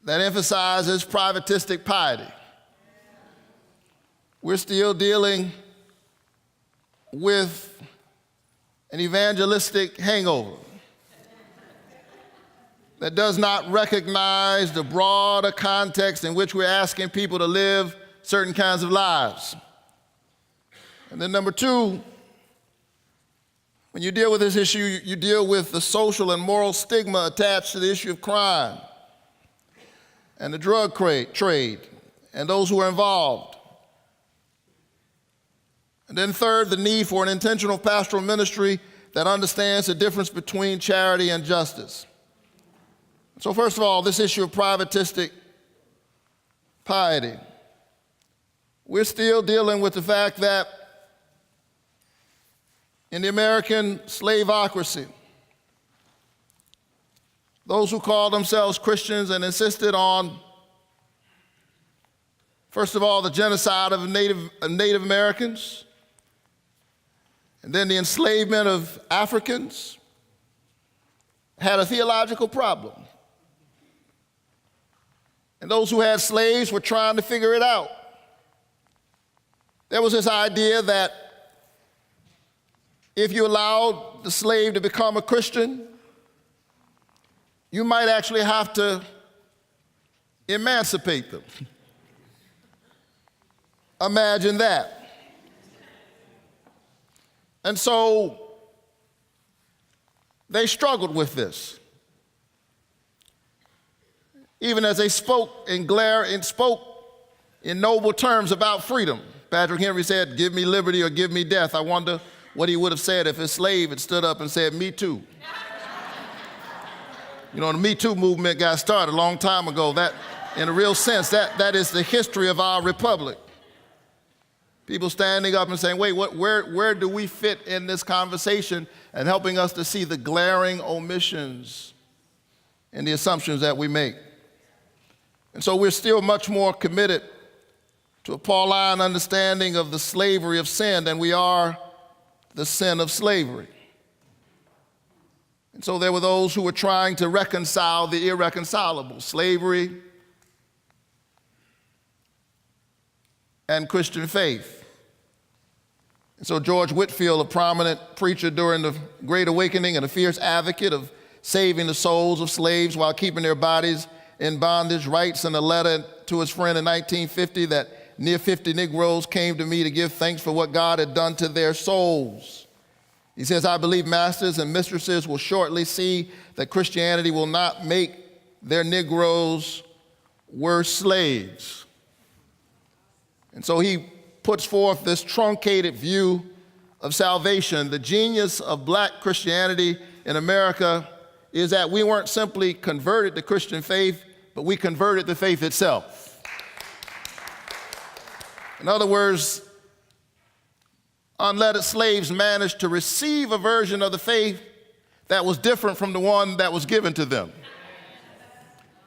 B: that emphasizes privatistic piety. We're still dealing with an evangelistic hangover that does not recognize the broader context in which we're asking people to live certain kinds of lives. And then number two, when you deal with this issue, you deal with the social and moral stigma attached to the issue of crime. and the drug trade and those who are involved. And then third, the need for an intentional pastoral ministry that understands the difference between charity and justice. So first of all, this issue of privatistic piety. We're still dealing with the fact that in the American slaveocracy, those who called themselves Christians and insisted on, first of all, the genocide of Native Americans, and then the enslavement of Africans, had a theological problem. And those who had slaves were trying to figure it out. There was this idea that if you allowed the slave to become a Christian, you might actually have to emancipate them. Imagine that. And so they struggled with this. Even as they spoke in noble terms about freedom. Patrick Henry said, "Give me liberty or give me death." I wonder what he would have said if his slave had stood up and said, "Me too." You know, the Me Too movement got started a long time ago. That, in a real sense, that is the history of our republic. People standing up and saying, wait, where do we fit in this conversation, and helping us to see the glaring omissions in the assumptions that we make. And so we're still much more committed to a Pauline understanding of the slavery of sin than we are the sin of slavery. And so there were those who were trying to reconcile the irreconcilable, slavery and Christian faith. And so George Whitefield, a prominent preacher during the Great Awakening and a fierce advocate of saving the souls of slaves while keeping their bodies in bondage, writes in a letter to his friend in 1950 that near 50 Negroes came to me to give thanks for what God had done to their souls. He says, "I believe masters and mistresses will shortly see that Christianity will not make their Negroes worse slaves." And so he puts forth this truncated view of salvation. The genius of black Christianity in America is that we weren't simply converted to Christian faith, but we converted the faith itself. In other words, unlettered slaves managed to receive a version of the faith that was different from the one that was given to them.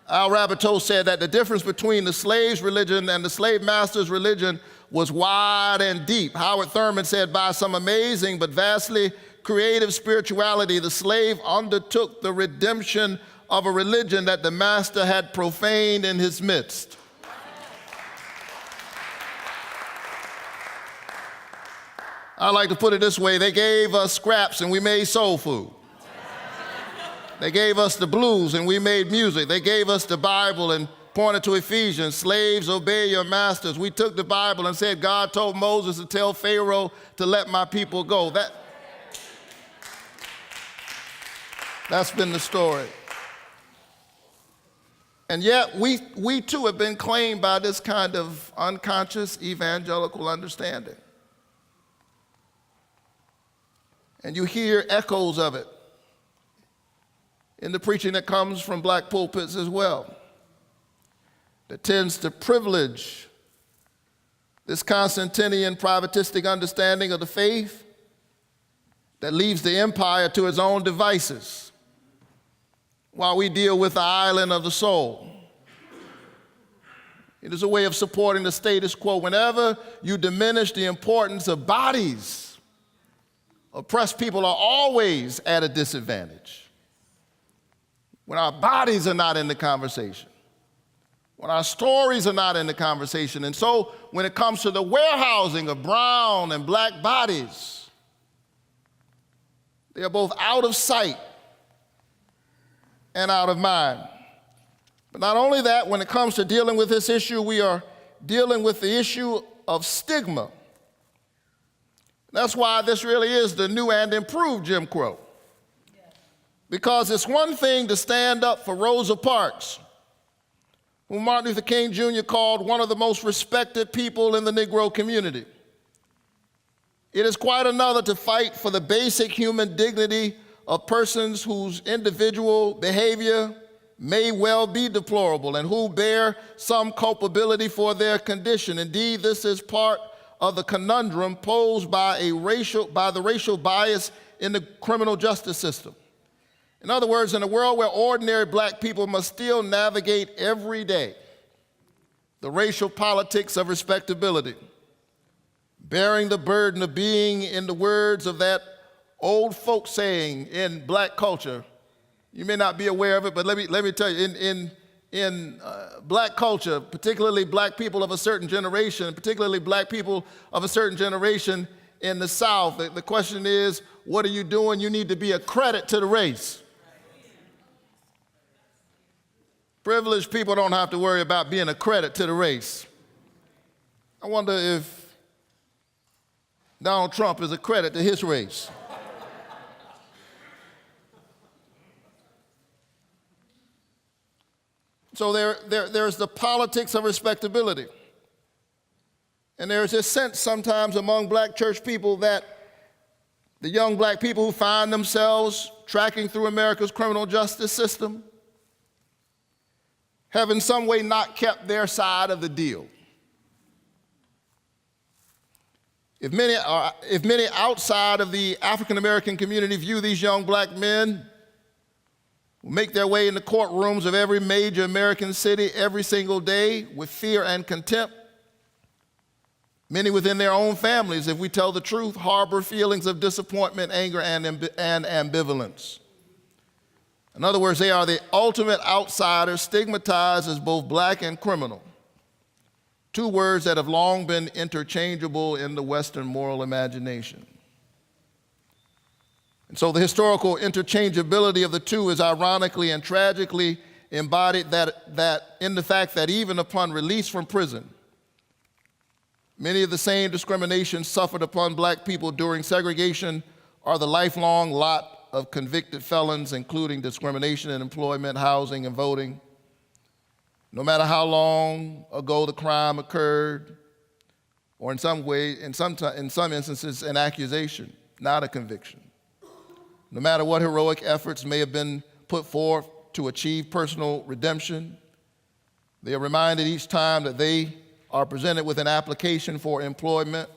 B: Al Raboteau said that the difference between the slave's religion and the slave master's religion was wide and deep. Howard Thurman said, by some amazing but vastly creative spirituality, the slave undertook the redemption of a religion that the master had profaned in his midst. I like to put it this way: they gave us scraps and we made soul food. They gave us the blues and we made music. They gave us the Bible and pointed to Ephesians, slaves, obey your masters. We took the Bible and said, God told Moses to tell Pharaoh to let my people go. That's been the story. And yet we too have been claimed by this kind of unconscious evangelical understanding. And you hear echoes of it in the preaching that comes from black pulpits as well, that tends to privilege this Constantinian privatistic understanding of the faith that leaves the empire to its own devices while we deal with the island of the soul. It is a way of supporting the status quo. Whenever you diminish the importance of bodies, oppressed people are always at a disadvantage. When our bodies are not in the conversation, when our stories are not in the conversation. And so when it comes to the warehousing of brown and black bodies, they are both out of sight and out of mind. But not only that, when it comes to dealing with this issue, we are dealing with the issue of stigma. That's why this really is the new and improved Jim Crow. Because it's one thing to stand up for Rosa Parks, whom Martin Luther King Jr. called one of the most respected people in the Negro community. It is quite another to fight for the basic human dignity of persons whose individual behavior may well be deplorable and who bear some culpability for their condition. Indeed, this is part of the conundrum posed by the racial bias in the criminal justice system. In other words, in a world where ordinary black people must still navigate every day the racial politics of respectability, bearing the burden of being, in the words of that old folk saying in black culture, you may not be aware of it, but let me tell you, in black culture, particularly black people of a certain generation, particularly black people of a certain generation in the South, the question is, what are you doing? You need to be a credit to the race. Privileged people don't have to worry about being a credit to the race. I wonder if Donald Trump is a credit to his race. So there's the politics of respectability. And there's this sense sometimes among black church people that the young black people who find themselves tracking through America's criminal justice system have in some way not kept their side of the deal. If many outside of the African American community view these young black men who make their way in the courtrooms of every major American city every single day with fear and contempt, many within their own families, if we tell the truth, harbor feelings of disappointment, anger, and ambivalence. In other words, they are the ultimate outsiders, stigmatized as both black and criminal, two words that have long been interchangeable in the Western moral imagination. And so the historical interchangeability of the two is ironically and tragically embodied that in the fact that even upon release from prison, many of the same discriminations suffered upon black people during segregation are the lifelong lot of convicted felons, including discrimination in employment, housing, and voting. No matter how long ago the crime occurred, or in some instances, an accusation, not a conviction. No matter what heroic efforts may have been put forth to achieve personal redemption, they are reminded each time that they are presented with an application for employment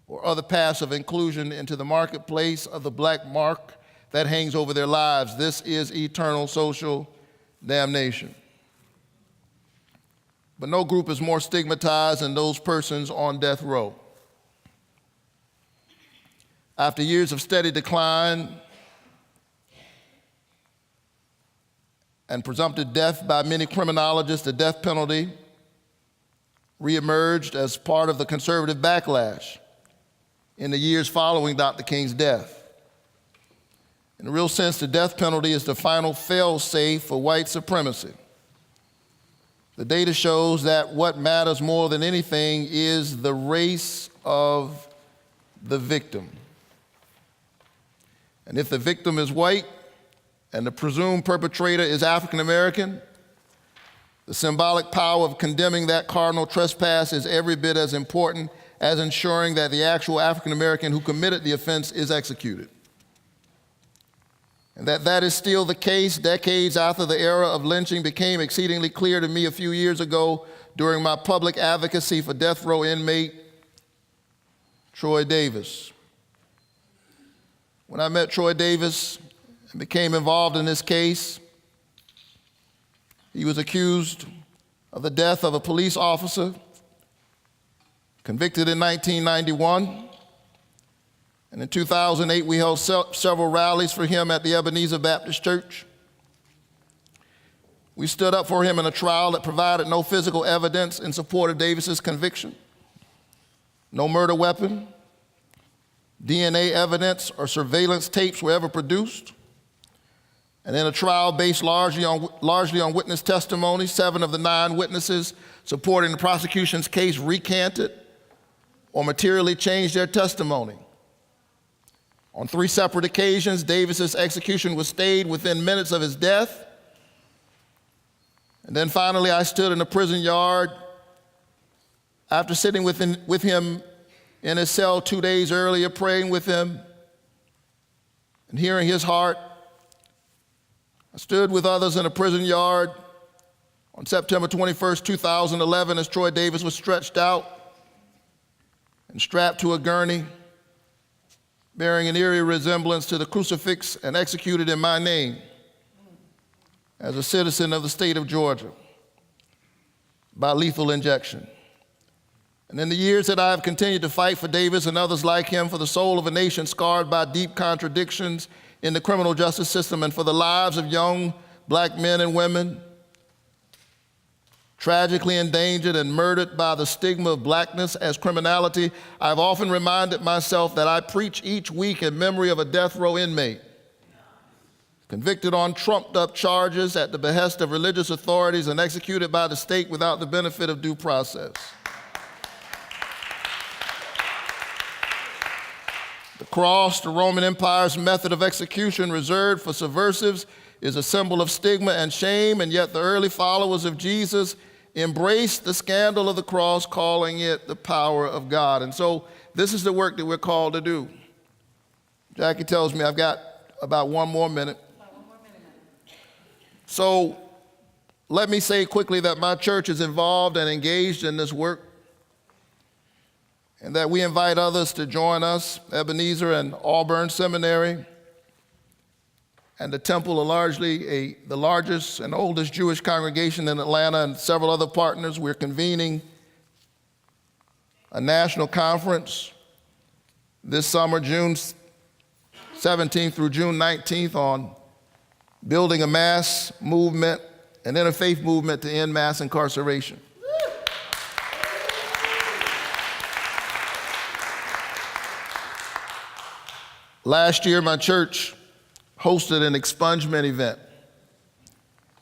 B: or other paths of inclusion into the marketplace of the black mark that hangs over their lives. This is eternal social damnation. But no group is more stigmatized than those persons on death row. After years of steady decline and presumptive death by many criminologists, the death penalty reemerged as part of the conservative backlash in the years following Dr. King's death. In a real sense, the death penalty is the final fail-safe for white supremacy. The data shows that what matters more than anything is the race of the victim. And if the victim is white and the presumed perpetrator is African American, the symbolic power of condemning that cardinal trespass is every bit as important as ensuring that the actual African American who committed the offense is executed. And that is still the case decades after the era of lynching became exceedingly clear to me a few years ago during my public advocacy for death row inmate Troy Davis. When I met Troy Davis and became involved in this case, he was accused of the death of a police officer, convicted in 1991. And in 2008, we held several rallies for him at the Ebenezer Baptist Church. We stood up for him in a trial that provided no physical evidence in support of Davis's conviction, no murder weapon, DNA evidence, or surveillance tapes were ever produced. And in a trial based largely on witness testimony, 7 of the 9 witnesses supporting the prosecution's case recanted or materially changed their testimony. On 3 separate occasions, Davis's execution was stayed within minutes of his death. And then finally, I stood in the prison yard after sitting with him in his cell 2 days earlier, praying with him and hearing his heart. I stood with others in a prison yard on September 21st, 2011, as Troy Davis was stretched out and strapped to a gurney, bearing an eerie resemblance to the crucifix and executed in my name as a citizen of the state of Georgia by lethal injection. And in the years that I have continued to fight for Davis and others like him, for the soul of a nation scarred by deep contradictions in the criminal justice system, and for the lives of young black men and women tragically endangered and murdered by the stigma of blackness as criminality, I've often reminded myself that I preach each week in memory of a death row inmate convicted on trumped-up charges at the behest of religious authorities and executed by the state without the benefit of due process. The cross, the Roman Empire's method of execution reserved for subversives, is a symbol of stigma and shame, and yet the early followers of Jesus embraced the scandal of the cross, calling it the power of God. And so this is the work that we're called to do. Jackie tells me I've got about one more minute. So let me say quickly that my church is involved and engaged in this work, and that we invite others to join us. Ebenezer and Auburn Seminary and the Temple are largely the largest and oldest Jewish congregation in Atlanta, and several other partners. We're convening a national conference this summer, June 17th through June 19th, on building a mass movement, an interfaith movement to end mass incarceration. Last year, my church hosted an expungement event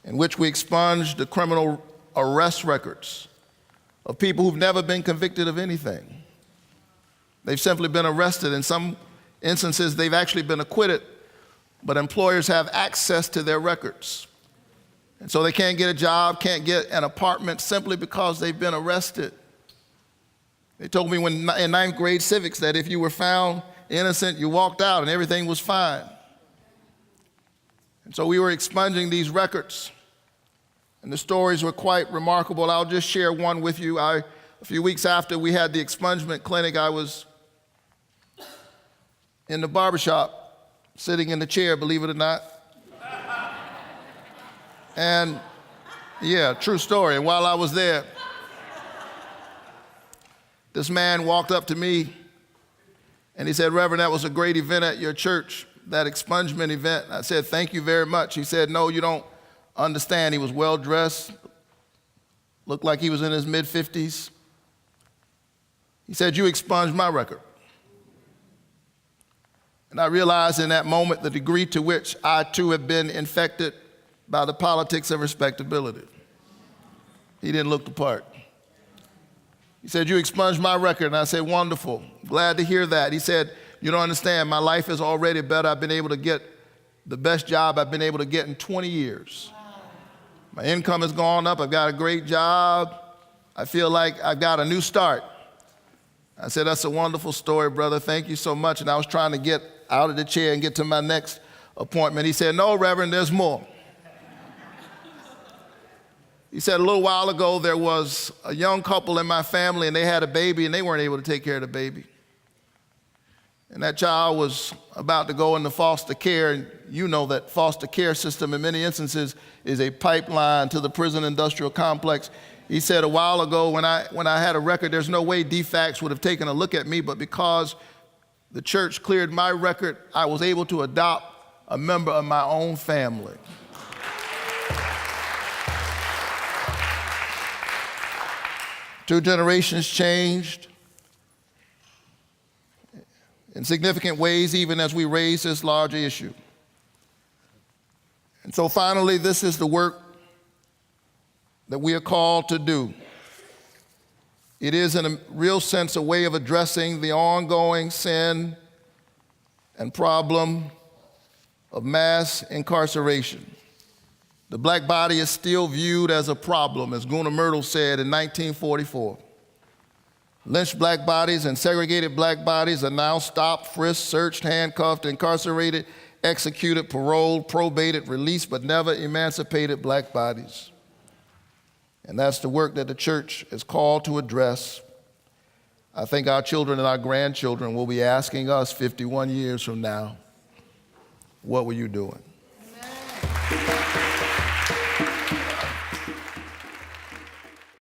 B: in which we expunged the criminal arrest records of people who've never been convicted of anything. They've simply been arrested. In some instances, they've actually been acquitted, but employers have access to their records. And so they can't get a job, can't get an apartment simply because they've been arrested. They told me when in ninth grade civics that if you were found innocent, you walked out and everything was fine. And so we were expunging these records, and the stories were quite remarkable. I'll just share one with you. A few weeks after we had the expungement clinic, I was in the barbershop, sitting in the chair, believe it or not. And yeah, true story. And while I was there, this man walked up to me and he said, "Reverend, that was a great event at your church, that expungement event." I said, "Thank you very much." He said, "No, you don't understand." He was well-dressed, looked like he was in his mid-50s. He said, "You expunged my record." And I realized in that moment the degree to which I too have been infected by the politics of respectability. He didn't look the part. He said, "You expunged my record." And I said, "Wonderful, glad to hear that." He said, "You don't understand, my life is already better. I've been able to get the best job I've been able to get in 20 years. My income has gone up, I've got a great job. I feel like I've got a new start." I said, "That's a wonderful story, brother. Thank you so much." And I was trying to get out of the chair and get to my next appointment. He said, "No, Reverend, there's more." He said, "A little while ago, there was a young couple in my family, and they had a baby, and they weren't able to take care of the baby. And that child was about to go into foster care, and you know that foster care system in many instances is a pipeline to the prison industrial complex." He said, "A while ago when I had a record, there's no way DFACS would have taken a look at me, but because the church cleared my record, I was able to adopt a member of my own family." Two generations changed in significant ways, even as we raise this larger issue. And so finally, this is the work that we are called to do. It is, in a real sense, a way of addressing the ongoing sin and problem of mass incarceration. The black body is still viewed as a problem, as Gunnar Myrdal said in 1944. Lynched black bodies and segregated black bodies are now stopped, frisked, searched, handcuffed, incarcerated, executed, paroled, probated, released, but never emancipated black bodies. And that's the work that the church is called to address. I think our children and our grandchildren will be asking us 51 years from now, what were you doing? Amen.